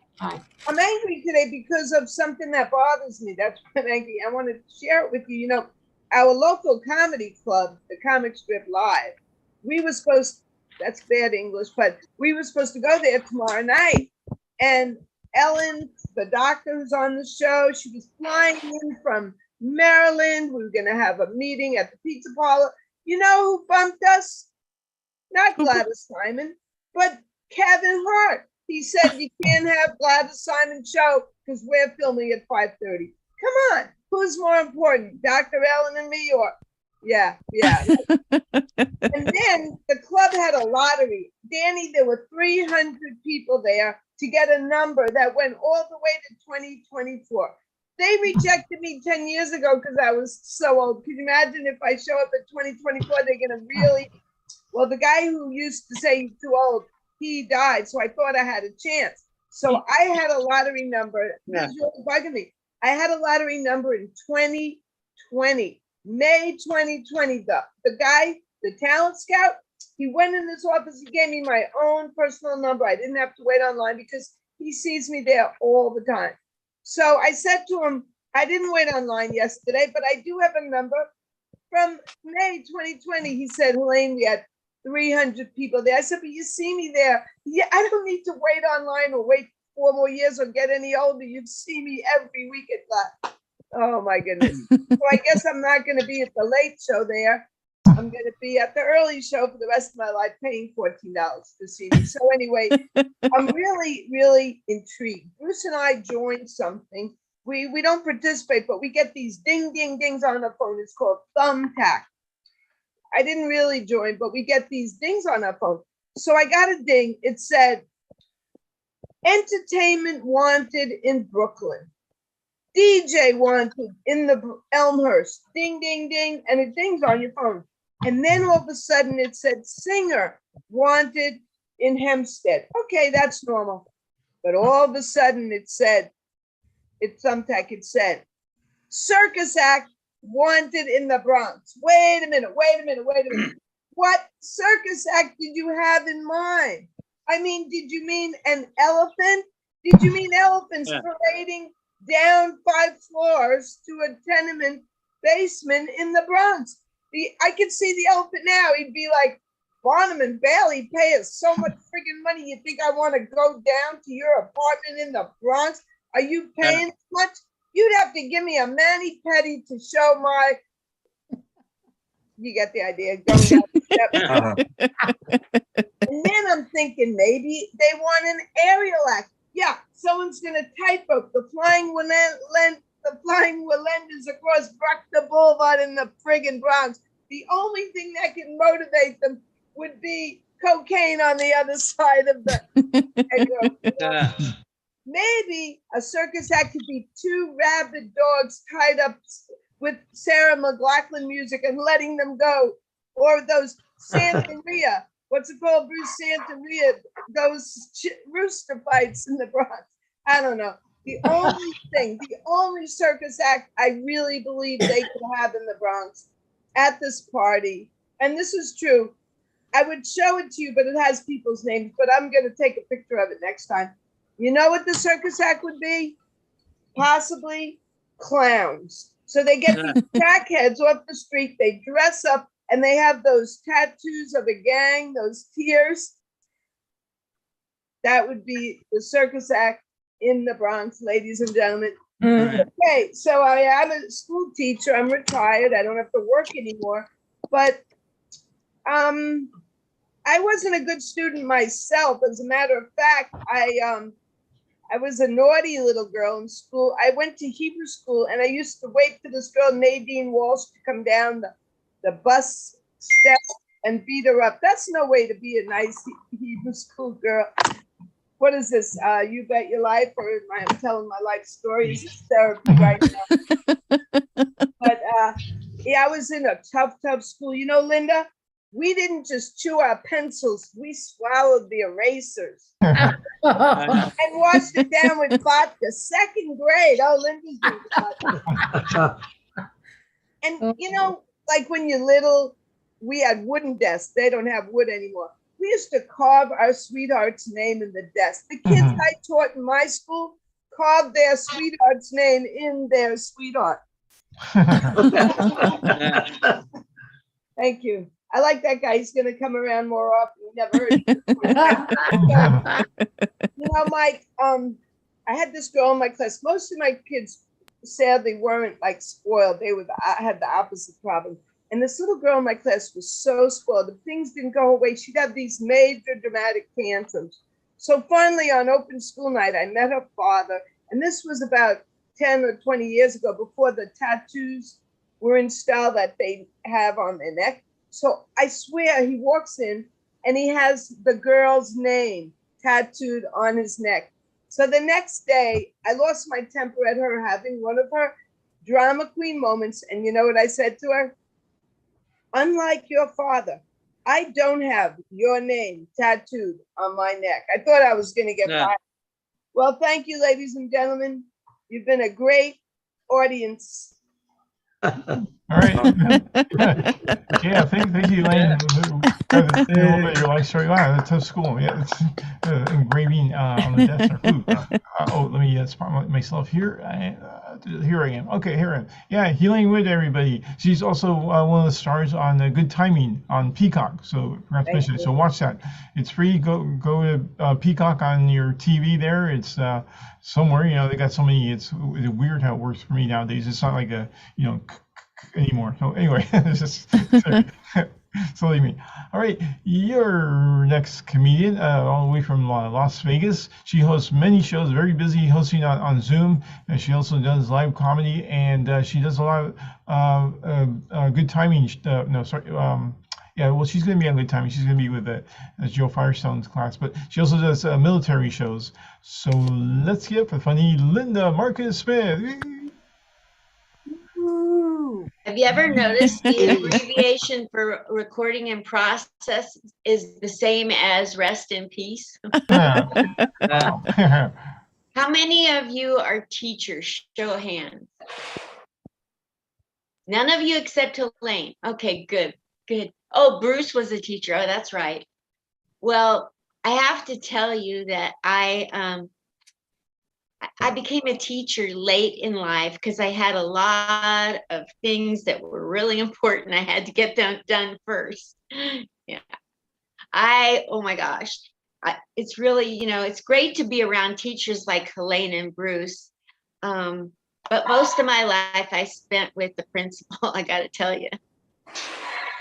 I'm angry today because of something that bothers me. That's why I'm angry. I want to share it with you. You know, our local comedy club, the Comic Strip Live, we were supposed, that's bad English, but we were supposed to go there tomorrow night. And Ellen, the doctor who's on the show, she was flying in from Maryland. We were going to have a meeting at the pizza parlor. You know who bumped us? Not Gladys Simon, but Kevin Hart. He said you can't have Gladys Simon show because we're filming at 5:30. Come on, who's more important, Dr. Ellen and me, or yeah. And then the club had a lottery. Danny, there were 300 people there to get a number that went all the way to 2024. They rejected me 10 years ago because I was so old. Can you imagine if I show up at 2024, they're gonna really, well, the guy who used to say he's too old, he died, so I thought I had a chance. So I had a lottery number. This is really bugging me. I had a lottery number in 2020, May 2020. The guy, the talent scout, he went in his office. He gave me my own personal number. I didn't have to wait online because he sees me there all the time. So I said to him, I didn't wait online yesterday, but I do have a number from May 2020. He said, Helene, we had 300 people there. I said, but you see me there. Yeah, I don't need to wait online or wait 4 more years or get any older. You'd see me every week at that. Oh my goodness. So I guess I'm not going to be at the late show there. I'm going to be at the early show for the rest of my life, paying $14 to see me. So anyway, I'm really, really intrigued. Bruce and I joined something. We don't participate, but we get these ding, ding, dings on the phone. It's called Thumbtack. I didn't really join, but we get these dings on our phone. So I got a ding. It said, entertainment wanted in Brooklyn. DJ wanted in the Elmhurst. Ding, ding, ding. And it dings on your phone. And then all of a sudden it said singer wanted in Hempstead. Okay, that's normal. But all of a sudden it said, it's Thumbtack, it said, circus act wanted in the Bronx. Wait a minute. What circus act did you have in mind? I mean, did you mean an elephant? Did you mean elephants parading down 5 floors to a tenement basement in the Bronx? I could see the elephant now. He'd be like, Barnum and Bailey pay us so much friggin' money. You think I want to go down to your apartment in the Bronx? Are you paying as much? You'd have to give me a mani-pedi to show my, you get the idea. Going down the steps. And then I'm thinking maybe they want an aerial act. Yeah, someone's gonna type up the flying Walenders across Bruckner Boulevard in the friggin' Bronx. The only thing that can motivate them would be cocaine on the other side of the. Maybe a circus act could be 2 rabid dogs tied up with Sarah McLachlan music and letting them go, or those Santeria, what's it called, Bruce Santeria, those rooster fights in the Bronx. I don't know. The only circus act I really believe they could have in the Bronx at this party, and this is true, I would show it to you, but it has people's names, but I'm going to take a picture of it next time. You know what the circus act would be? Possibly clowns. So they get these crackheads off the street, they dress up, and they have those tattoos of a gang, those tears. That would be the circus act in the Bronx, ladies and gentlemen. Okay, so I am a school teacher. I'm retired. I don't have to work anymore. But I wasn't a good student myself. As a matter of fact, I was a naughty little girl in school. I went to Hebrew school, and I used to wait for this girl, Nadine Walsh, to come down the bus step and beat her up. That's no way to be a nice Hebrew school girl. What is this? You Bet Your Life, or am I telling my life story? This is therapy right now. But yeah, I was in a tough school. You know, Linda, we didn't just chew our pencils, we swallowed the erasers and washed it down with vodka. Second grade. Oh, Linda's doing vodka. And you know, like when you're little, we had wooden desks. They don't have wood anymore. We used to carve our sweetheart's name in the desk. The kids I taught in my school carved their sweetheart's name in their sweetheart. Thank you. I like that guy. He's going to come around more often. We never heard of him. You know, Mike, I had this girl in my class. Most of my kids, sadly, weren't like spoiled. I had the opposite problem. And this little girl in my class was so spoiled. If things didn't go away, she'd have these major dramatic tantrums. So finally, on open school night, I met her father. And this was about 10 or 20 years ago, before the tattoos were installed that they have on their neck. So I swear he walks in and he has the girl's name tattooed on his neck. So the next day, I lost my temper at her having one of her drama queen moments. And you know what I said to her? Unlike your father, I don't have your name tattooed on my neck. I thought I was going to get fired. Well, thank you, ladies and gentlemen. You've been a great audience. All right. Yeah, thank you, Elaine. A little bit of your life story. Wow, that's so cool. Yeah, it's engraving on the desk. Let me spot myself here. Here I am. Okay, here I am. Yeah, Elaine Wood, everybody. She's also one of the stars on Good Timing on Peacock. So forgot to mention it. So watch that. It's free. Go to Peacock on your TV there. It's somewhere. You know, they got so many. It's weird how it works for me nowadays. It's not like a anymore. So anyway, it's just silly me. All right, your next comedian, all the way from Las Vegas. She hosts many shows, very busy hosting on Zoom. And she also does live comedy, and she does a lot of Good Timing. Yeah, well, she's going to be on Good Timing. She's going to be with Joe Firestone's class, but she also does military shows. So let's get up for funny Linda Marcus Smith. Have you ever noticed the abbreviation for recording in process is the same as rest in peace? How many of you are teachers? Show of hands. None of you except Elaine. Okay, good. Oh, Bruce was a teacher. Oh, that's right. Well, I have to tell you that I became a teacher late in life because I had a lot of things that were really important. I had to get them done first. Yeah. Oh my gosh. It's really, it's great to be around teachers like Helene and Bruce. But most of my life I spent with the principal, I got to tell you.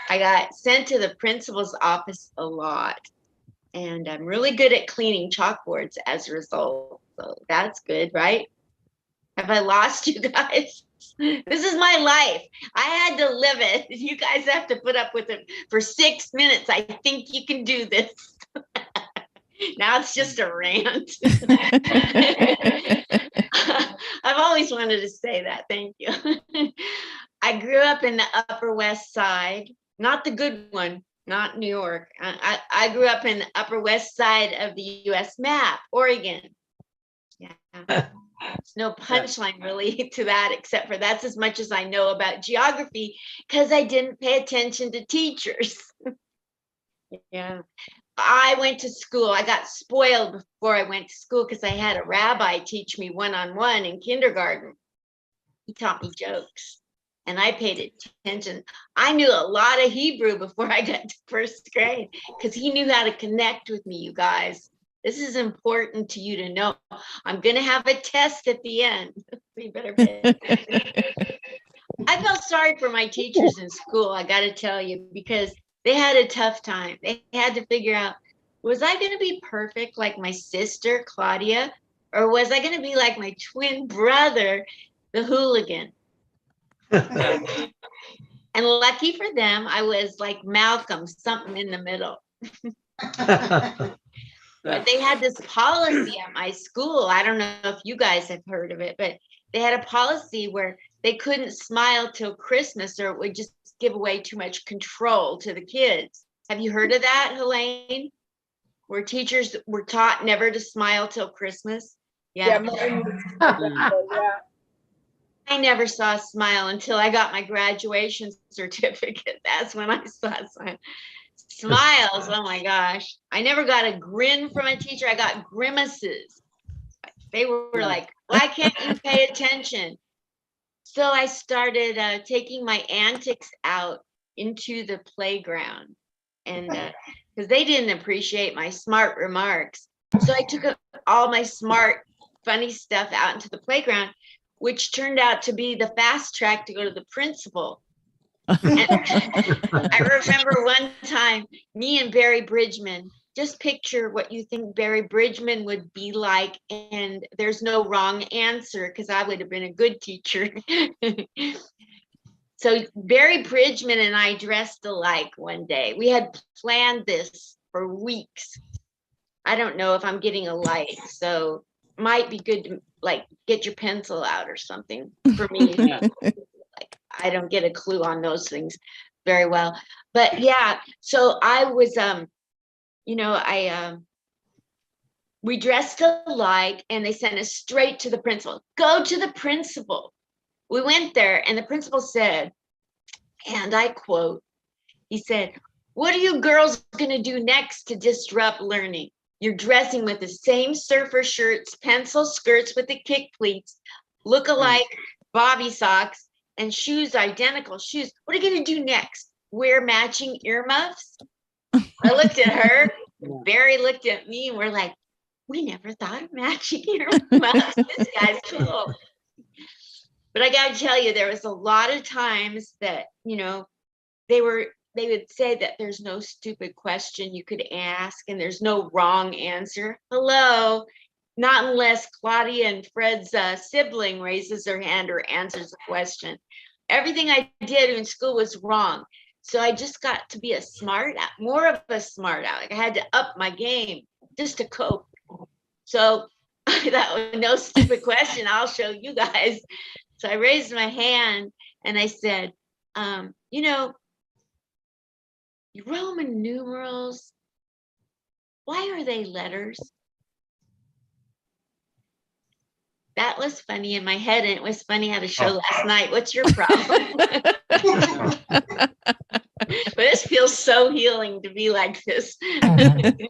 I got sent to the principal's office a lot. And I'm really good at cleaning chalkboards as a result. So that's good, right? Have I lost you guys? This is my life. I had to live it. You guys have to put up with it for 6 minutes. I think you can do this. Now it's just a rant. I've always wanted to say that. Thank you. I grew up in the Upper West Side, not the good one, not New York. I grew up in the Upper West Side of the U.S. map, Oregon. Yeah. There's no punchline really to that, except for that's as much as I know about geography because I didn't pay attention to teachers. Yeah. I went to school. I got spoiled before I went to school because I had a rabbi teach me one-on-one in kindergarten. He taught me jokes and I paid attention. I knew a lot of Hebrew before I got to first grade because he knew how to connect with me, you guys. This is important to you to know. I'm going to have a test at the end. So you better pay attention. I felt sorry for my teachers in school, I got to tell you, because they had a tough time. They had to figure out, was I going to be perfect like my sister, Claudia, or was I going to be like my twin brother, the hooligan? And lucky for them, I was like Malcolm, something in the middle. But they had this policy at my school. I don't know if you guys have heard of it, but they had a policy where they couldn't smile till Christmas or it would just give away too much control to the kids. Have you heard of that, Helene? Where teachers were taught never to smile till Christmas? Yeah. Yeah. I never saw a smile until I got my graduation certificate. That's when I saw a smile. Smiles, oh my gosh. I never got a grin from a teacher. I got grimaces. They were like, why can't you pay attention? So I started taking my antics out into the playground. And because they didn't appreciate my smart remarks. So I took all my smart, funny stuff out into the playground, which turned out to be the fast track to go to the principal. I remember one time, me and Barry Bridgman, just picture what you think Barry Bridgman would be like, and there's no wrong answer because I would have been a good teacher. So Barry Bridgman and I dressed alike one day. We had planned this for weeks. I don't know if I'm getting a light, so might be good to like get your pencil out or something for me. I don't get a clue on those things very well, but yeah, so I was, we dressed alike and they sent us straight to the principal. Go to the principal. We went there and the principal said, and I quote, he said, what are you girls gonna do next to disrupt learning? You're dressing with the same surfer shirts, pencil skirts with the kick pleats, look alike bobby socks, and shoes, identical shoes. What are you gonna do next? Wear matching earmuffs? I looked at her, Barry looked at me, and we're like, we never thought of matching earmuffs. This guy's cool. But I gotta tell you, there was a lot of times that, they would say that there's no stupid question you could ask and there's no wrong answer. Hello. Not unless Claudia and Fred's sibling raises their hand or answers a question. Everything I did in school was wrong. So I just got to be more of a smart aleck. I had to up my game just to cope. So I thought, no stupid question, I'll show you guys. So I raised my hand and I said, Roman numerals, why are they letters? That was funny in my head, and it was funny at a show last night. What's your problem? But this feels so healing to be like this. And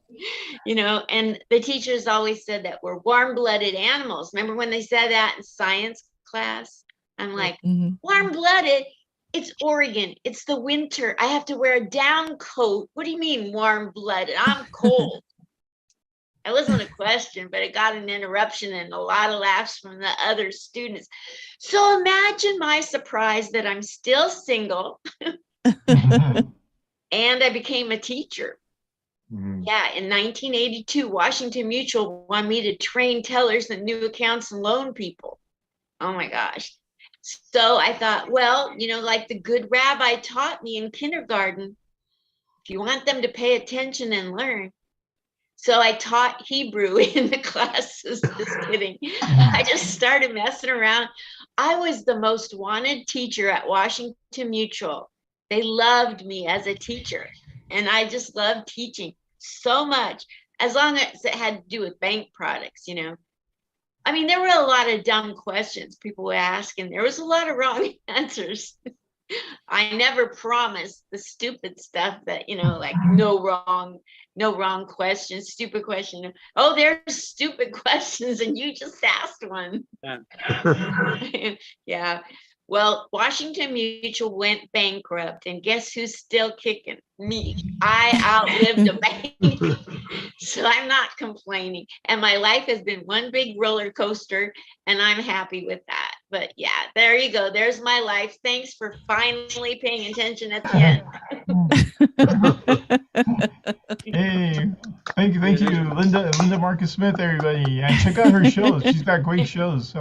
the teachers always said that we're warm-blooded animals. Remember when they said that in science class? I'm like, warm-blooded? It's Oregon. It's the winter. I have to wear a down coat. What do you mean warm-blooded? I'm cold. It wasn't a question, but it got an interruption and a lot of laughs from the other students. So imagine my surprise that I'm still single and I became a teacher. Yeah, in 1982, Washington Mutual wanted me to train tellers and new accounts and loan people. Oh my gosh. So I thought, well, like the good rabbi taught me in kindergarten, if you want them to pay attention and learn, So I taught Hebrew in the classes. Just kidding. I just started messing around. I was the most wanted teacher at Washington Mutual. They loved me as a teacher. And I just loved teaching so much, as long as it had to do with bank products, you know. I mean, there were a lot of dumb questions people would ask, and there was a lot of wrong answers. I never promised the stupid stuff that, you know, like no wrong question, stupid question. Oh, there's stupid questions and you just asked one. Yeah. Well, Washington Mutual went bankrupt, and guess who's still kicking? Me. I outlived a bank. So I'm not complaining. And my life has been one big roller coaster, and I'm happy with that. But yeah, there you go. There's my life. Thanks for finally paying attention at the end. Hey, thank you, Linda Marcus Smith, everybody. And check out her shows. She's got great shows.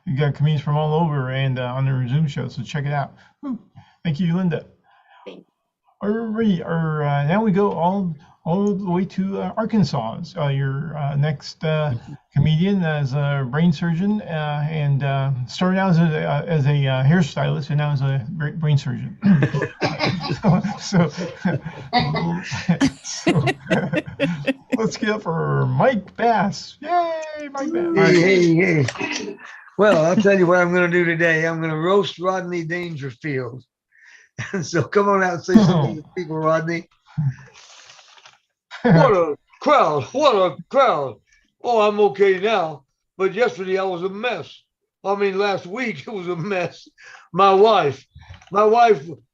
You got comedians from all over and on her Zoom show, so check it out. Woo. Thank you, Linda. Alrighty, now we go all the way to Arkansas. Your next comedian as a brain surgeon and started out as a hairstylist and now as a brain surgeon. so let's get up for Mike Bass. Yay, Mike Bass. Hey. Well, I'll tell you what I'm going to do today. I'm going to roast Rodney Dangerfield. And so come on out and say something to people, Rodney. What a crowd. What a crowd. Oh, I'm okay now. But yesterday I was a mess. I mean, last week it was a mess. My wife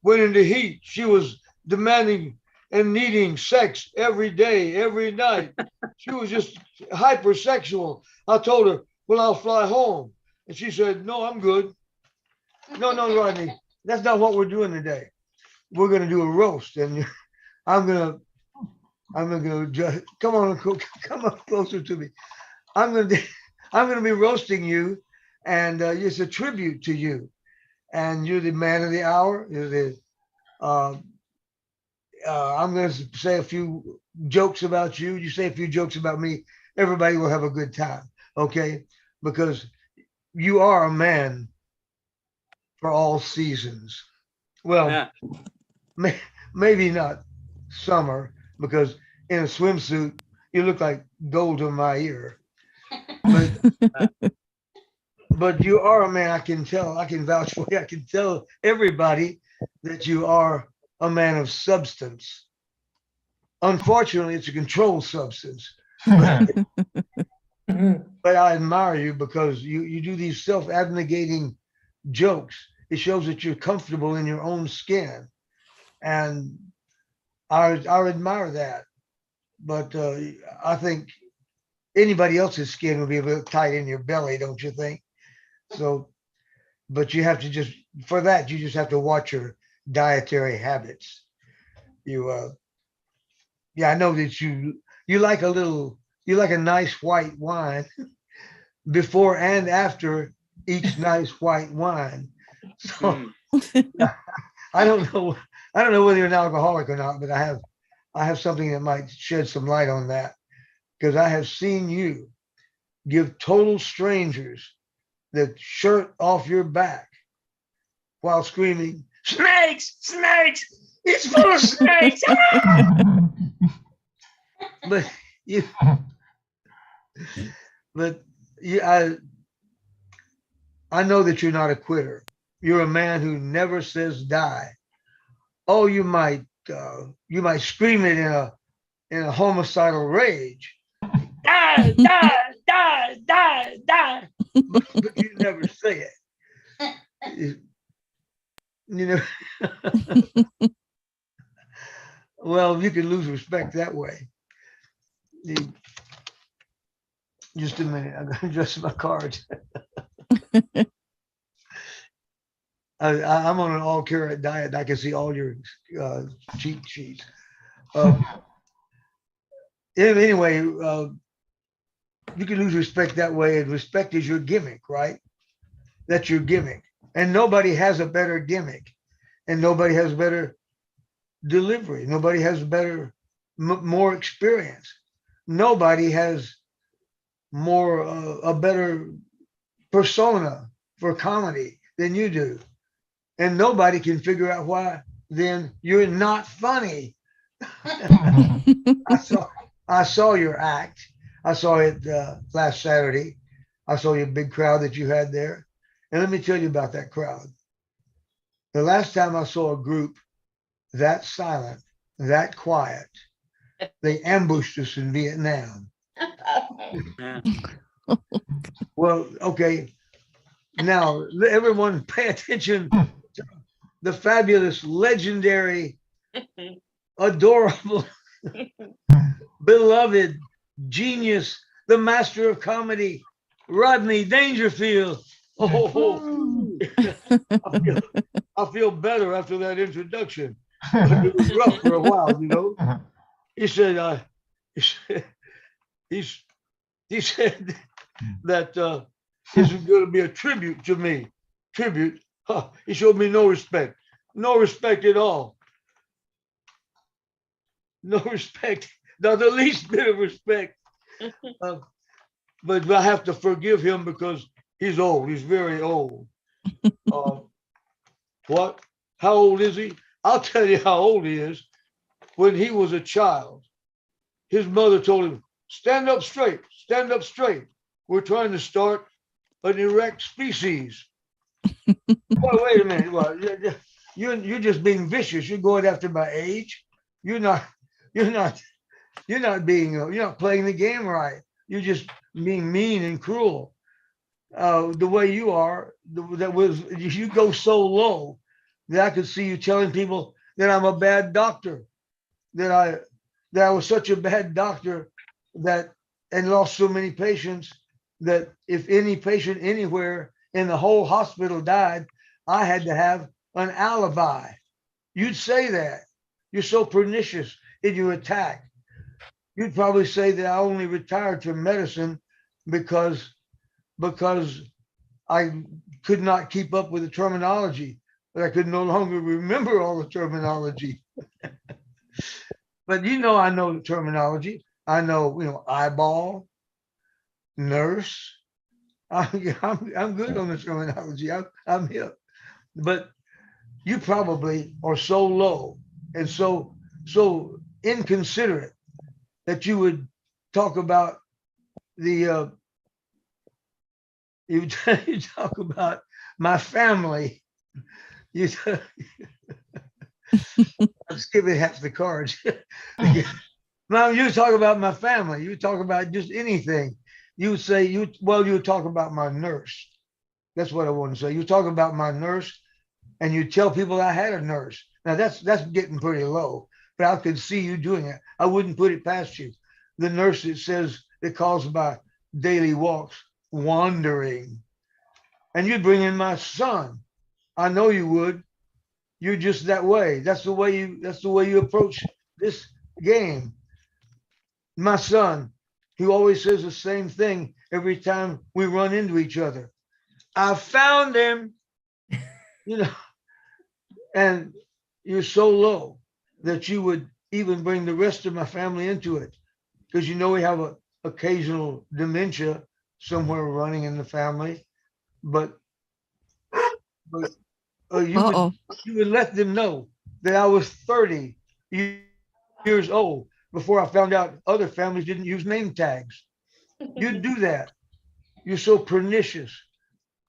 went into heat. She was demanding and needing sex every day, every night. She was just hypersexual. I told her, well, I'll fly home. And she said, no, I'm good. No, Rodney, that's not what we're doing today. We're going to do a roast. And I'm going to just come on closer to me. I'm going to be roasting you, and it's a tribute to you. And you're the man of the hour. You're the I'm going to say a few jokes about you. You say a few jokes about me. Everybody will have a good time, okay? Because you are a man for all seasons. Well, maybe not summer, because in a swimsuit, you look like gold to my ear. But you are a man, I can tell, I can vouch for you. I can tell everybody that you are a man of substance. Unfortunately, it's a controlled substance. But I admire you because you do these self-abnegating jokes. It shows that you're comfortable in your own skin. And I admire that. But I think anybody else's skin would be a little tight in your belly, don't you think? So, but you have to just, for that, you just have to watch your dietary habits. Yeah, I know that you like a nice white wine before and after each nice white wine. So I don't know whether you're an alcoholic or not, but I have something that might shed some light on that, because I have seen you give total strangers the shirt off your back while screaming, "Snakes, snakes, it's full of snakes." I know that you're not a quitter. You're a man who never says die. Oh, you might scream it in a homicidal rage. Die, die, die, die, die. But you never say it. You know. Well, you can lose respect that way. Just a minute, I'm gonna adjust my cards. I'm on an all carrot diet. I can see all your cheat sheets. Anyway, you can lose respect that way, and respect is your gimmick, right? That's your gimmick. And nobody has a better gimmick, and nobody has better delivery. Nobody has better, more experience. nobody has more a better persona for comedy than you do, and nobody can figure out why then you're not funny. I saw your act. I saw it last Saturday. I saw your big crowd that you had there, and let me tell you about that crowd. The last time I saw a group that silent, that quiet, they ambushed us in Vietnam. Yeah. Well, okay. Now, everyone pay attention to the fabulous, legendary, adorable, beloved, genius, the master of comedy, Rodney Dangerfield. Oh, I feel better after that introduction. But it was rough for a while, you know. He said, he's, he said that this is going to be a tribute to me. Tribute. Huh. He showed me no respect. No respect at all. No respect. Not the least bit of respect. But I have to forgive him because he's old. He's very old. What? How old is he? I'll tell you how old he is. When he was a child, his mother told him, stand up straight, stand up straight. We're trying to start an erect species. Well, wait a minute. Well, you're just being vicious. You're going after my age. You're not you're not playing the game right. You're just being mean and cruel. The way you are, you go so low that I could see you telling people that I'm a bad doctor, that I was such a bad doctor that and lost so many patients that if any patient anywhere in the whole hospital died, I had to have an alibi. You'd say that. You're so pernicious in your attack. You'd probably say that I only retired from medicine because I could not keep up with the terminology, but I could no longer remember all the terminology. But you know, I know the terminology. I know, eyeball, nurse. I'm good on the terminology. I'm hip. But you probably are so low and so inconsiderate that you would talk about the you talk about my family. You I'm skipping half the cards. Now you talk about my family. You talk about just anything. You say you talk about my nurse. That's what I want to say. You talk about my nurse, and you tell people I had a nurse. Now that's getting pretty low, but I could see you doing it. I wouldn't put it past you. The nurse that calls my daily walks wandering, and you'd bring in my son. I know you would. You're just that way. That's the way you approach this game. My son, he always says the same thing every time we run into each other. I found him, and you're so low that you would even bring the rest of my family into it because we have a occasional dementia somewhere running in the family, but you would let them know that I was 30 years old before I found out other families didn't use name tags. You'd do that. You're so pernicious.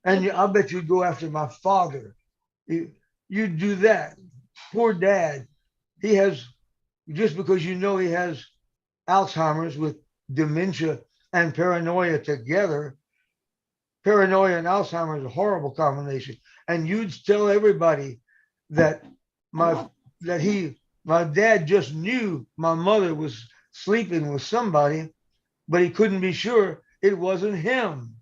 And I bet you'd go after my father. You'd do that. Poor dad. He has, just because he has Alzheimer's with dementia and paranoia together, paranoia and Alzheimer's is a horrible combination. And you'd tell everybody that my dad just knew my mother was sleeping with somebody, but he couldn't be sure it wasn't him.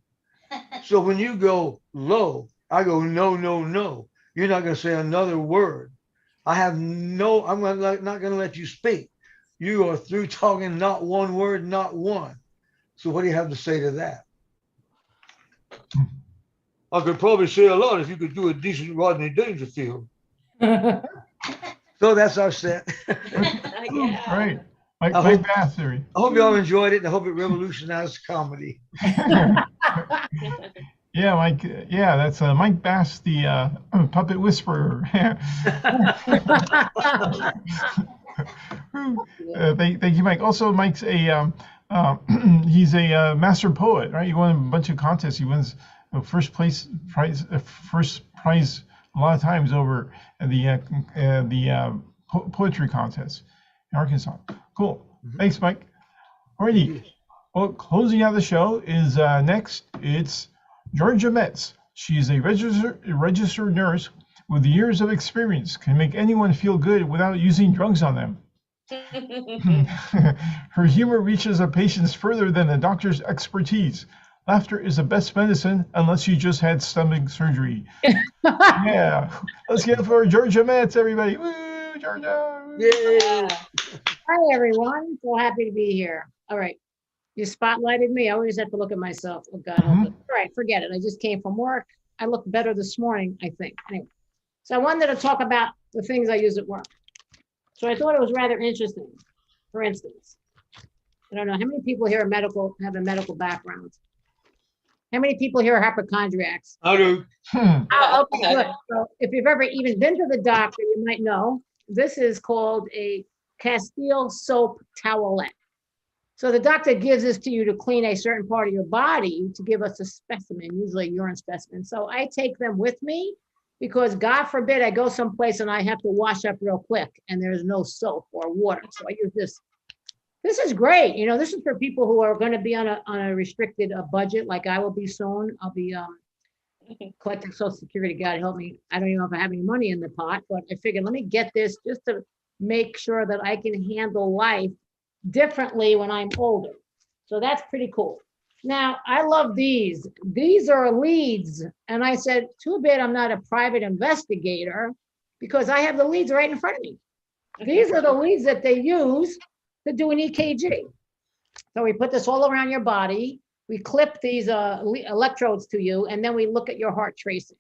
So when you go low, I go, no, no, no. You're not going to say another word. I'm not going to let you speak. You are through talking not one word, not one. So what do you have to say to that? I could probably say a lot if you could do a decent Rodney Dangerfield. So that's our set. Yeah. Right. Mike, I Mike hope- Bathory. I hope y'all enjoyed it, and I hope it revolutionized comedy. Yeah, Mike. Yeah, that's Mike Bass, the puppet whisperer. Thank you, Mike. Also, Mike's he's a master poet, right? He won a bunch of contests. He wins first prize a lot of times over the poetry contest in Arkansas. Cool. Thanks, Mike. Alrighty. Well, closing out the show is next. It's Georgia Metz. She's a registered nurse with years of experience. Can make anyone feel good without using drugs on them. Her humor reaches her patients further than a doctor's expertise. Laughter is the best medicine unless you just had stomach surgery. Yeah. Let's get it for Georgia Metz, everybody. Woo, Georgia. Yay! Hi, everyone. So happy to be here. All right. You spotlighted me. I always have to look at myself. Oh, God. All right. Forget it. I just came from work. I looked better this morning, I think. Anyway, so I wanted to talk about the things I use at work. So I thought it was rather interesting. For instance, I don't know how many people here are have a medical background. How many people here are hypochondriacs? I do. Oh, okay, good. So if you've ever even been to the doctor, you might know this is called a Castile soap towelette. So the doctor gives this to you to clean a certain part of your body to give us a specimen, usually a urine specimen. So I take them with me because God forbid I go someplace and I have to wash up real quick and there's no soap or water. So I use this. This is great. You know, this is for people who are going to be on a restricted budget like I will be soon. I'll be collecting Social Security. God help me. I don't even know if I have any money in the pot, but I figured let me get this just to make sure that I can handle life differently when I'm older. So that's pretty cool. Now, I love these. These are leads. And I said, too bad I'm not a private investigator because I have the leads right in front of me. These are the leads that they use to do an EKG. So we put this all around your body. We clip these electrodes to you, and then we look at your heart tracing.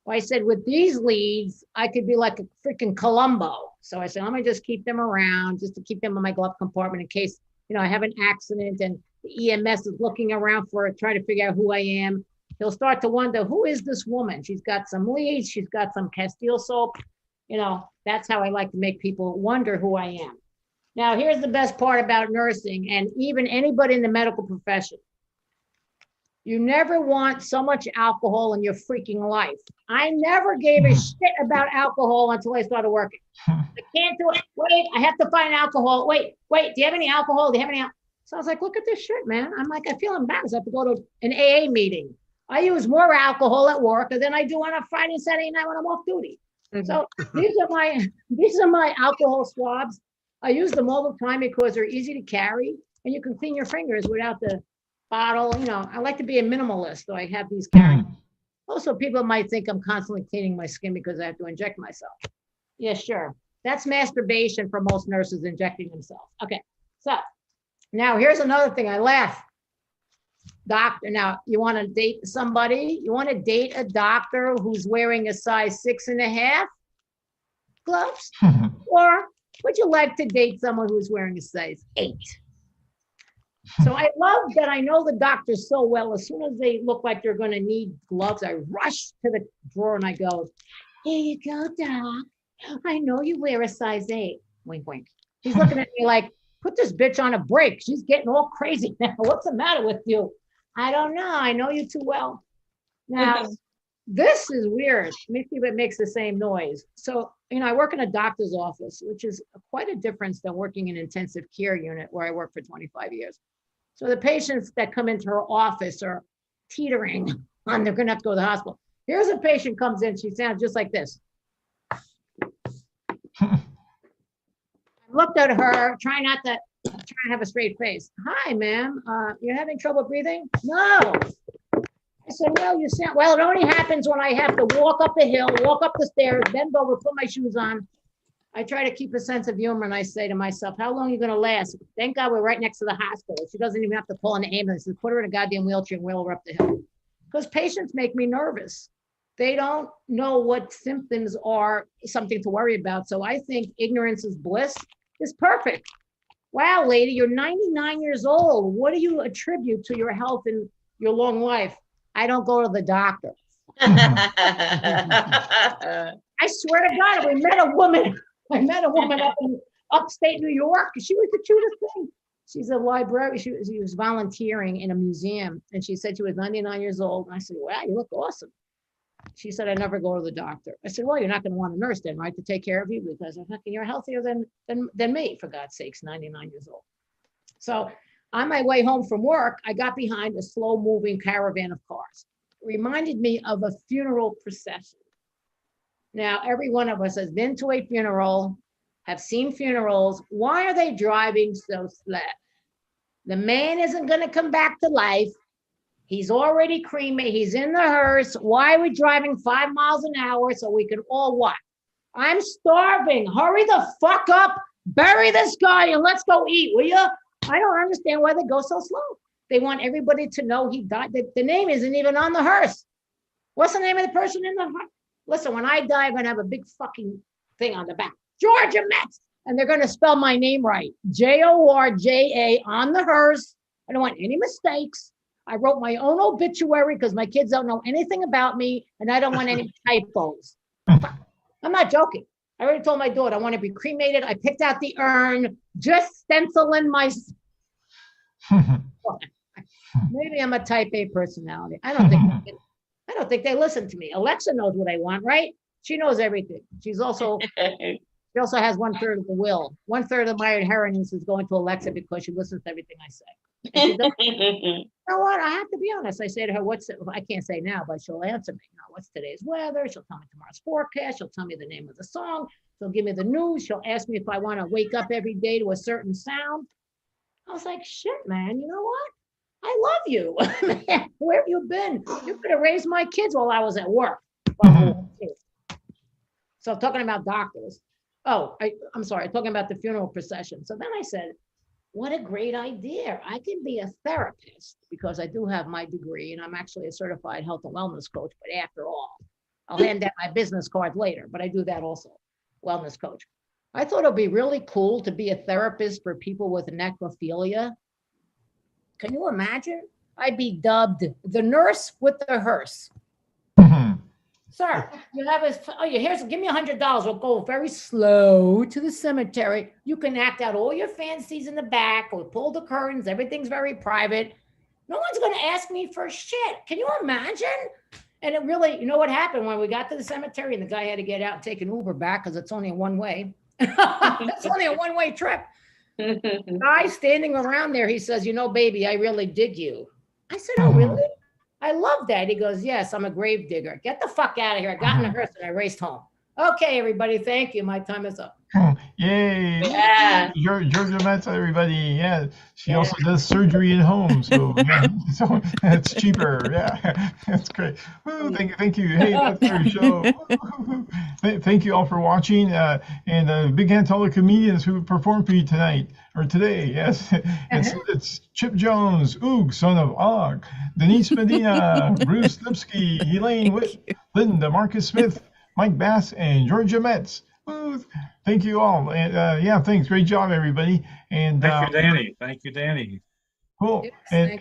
Well, I said, with these leads, I could be like a freaking Columbo. So I said, let me just keep them around, just to keep them in my glove compartment in case, you know, I have an accident and the EMS is looking around for it, trying to figure out who I am. He'll start to wonder, who is this woman? She's got some leads, she's got some Castile soap. You know, that's how I like to make people wonder who I am. Now, here's the best part about nursing and even anybody in the medical profession. You never want so much alcohol in your freaking life. I never gave a shit about alcohol until I started working. I can't do it. Wait, I have to find alcohol. Wait, do you have any alcohol? Do you have any alcohol? So I was like, look at this shit, man. I'm like, I feel embarrassed. I have to go to an AA meeting. I use more alcohol at work than I do on a Friday and Saturday night when I'm off duty. So these are my alcohol swabs. I use them all the time because they're easy to carry and you can clean your fingers without the bottle. You know, I like to be a minimalist, so I have these carrying. Also, people might think I'm constantly cleaning my skin because I have to inject myself. Yeah, sure. That's masturbation for most nurses, injecting themselves. Okay, so now here's another thing. I laugh. Doctor, now you want to date somebody? You want to date a doctor who's wearing a size 6.5 gloves? Or would you like to date someone who's wearing a size 8? So I love that I know the doctors so well. As soon as they look like they're going to need gloves, I rush to the drawer and I go, here you go, doc. I know you wear a size 8. Wink, wink. He's looking at me like, put this bitch on a break. She's getting all crazy now. What's the matter with you? I don't know. I know you too well. Now, this is weird. Let me see if it makes the same noise. So, you know, I work in a doctor's office, which is quite a difference than working in an intensive care unit where I worked for 25 years. So the patients that come into her office are teetering on they're going to have to go to the hospital. Here's a patient comes in. She sounds just like this. I looked at her, trying to have a straight face. Hi, ma'am. You're having trouble breathing? No. I said, well, you sound, well, it only happens when I have to walk up the hill, walk up the stairs, bend over, put my shoes on. I try to keep a sense of humor and I say to myself, how long are you going to last? Thank God we're right next to the hospital. She doesn't even have to call an ambulance. Just put her in a goddamn wheelchair and wheel her up the hill. Because patients make me nervous. They don't know what symptoms are something to worry about. So I think ignorance is bliss is perfect. wow, lady, you're 99 years old. What do you attribute to your health and your long life? I don't go to the doctor. I swear to God, we met a woman. I met a woman up in upstate New York. She was the cutest thing. She's a librarian. She was volunteering in a museum, and she said she was 99 years old. And I said, wow, you look awesome. She said, I never go to the doctor. I said, well, you're not going to want a nurse then, right, to take care of you, because you're healthier than me, for God's sakes, 99 years old. So on my way home from work, I got behind a slow-moving caravan of cars. It reminded me of a funeral procession. Now, every one of us has been to a funeral, have seen funerals. Why are they driving so slow? The man isn't going to come back to life. He's already cremated. He's in the hearse. Why are we driving 5 miles an hour so we can all what? I'm starving. Hurry the fuck up. Bury this guy and let's go eat, will you? I don't understand why they go so slow. They want everybody to know he died. The name isn't even on the hearse. What's the name of the person in the hearse? Listen, when I die, I'm going to have a big fucking thing on the back. Georgia Metz. And they're going to spell my name right. Georgia on the hearse. I don't want any mistakes. I wrote my own obituary because my kids don't know anything about me, and I don't want any typos. I'm not joking. I already told my daughter I want to be cremated. I picked out the urn, just stenciling my. Maybe I'm a type A personality. I don't think they listen to me. Alexa knows what I want, right? She knows everything. She also has 1/3 of the will. 1/3 of my inheritance is going to Alexa because she listens to everything I say. You know what? I have to be honest. I say to her, I can't say now, but she'll answer me. What's today's weather? She'll tell me tomorrow's forecast. She'll tell me the name of the song. She'll give me the news. She'll ask me if I want to wake up every day to a certain sound. I was like, shit, man, you know what? I love you. Where have you been? You could have raised my kids while I was at work. So talking about doctors. Oh, I'm sorry, talking about the funeral procession. So then I said, what a great idea. I can be a therapist because I do have my degree and I'm actually a certified health and wellness coach. But after all, I'll hand out my business card later, but I do that also, wellness coach. I thought it'd be really cool to be a therapist for people with necrophilia. Can you imagine? I'd be dubbed the nurse with the hearse. Sir, you have give me $100. We'll go very slow to the cemetery. You can act out all your fantasies in the back or pull the curtains. Everything's very private. No one's going to ask me for shit. Can you imagine? And it really, you know what happened when we got to the cemetery and the guy had to get out and take an Uber back because it's only a one-way. It's only a one-way trip. The guy standing around there, he says, you know, baby, I really dig you. I said, oh, really? I love that. He goes, yes, I'm a grave digger. Get the fuck out of here. I got in a hearse and I raced home. Okay, everybody. Thank you. My time is up. Yay. Yeah. Georgia Metz, everybody. Yeah. She also does surgery at home. So, yeah. So it's cheaper. Yeah. That's great. Woo, thank you. Hey, that's our show. Thank you all for watching. And big hand to all the comedians who performed for you tonight or today. Yes. It's Chip Jones, Oog, son of Og, Denise Medina, Bruce Lipsky, Elaine Witt, Linda Marcus Smith, Mike Bass, and Georgia Metz. Woo. Thank you all. And yeah, thanks. Great job, everybody. And thank you, Danny. Thank you, Danny. Cool. And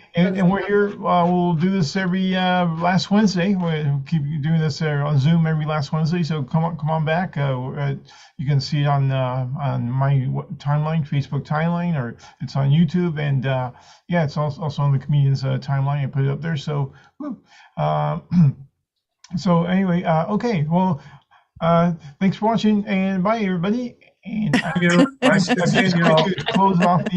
we're here. We'll do this every last Wednesday. We'll keep doing this on Zoom every last Wednesday. So come on back. You can see it on my timeline, Facebook timeline, or it's on YouTube. And yeah, it's also on the comedian's timeline. I put it up there. So, so anyway, okay. Well, thanks for watching, and bye, everybody. And Thank you. Nice to see you all. Close off the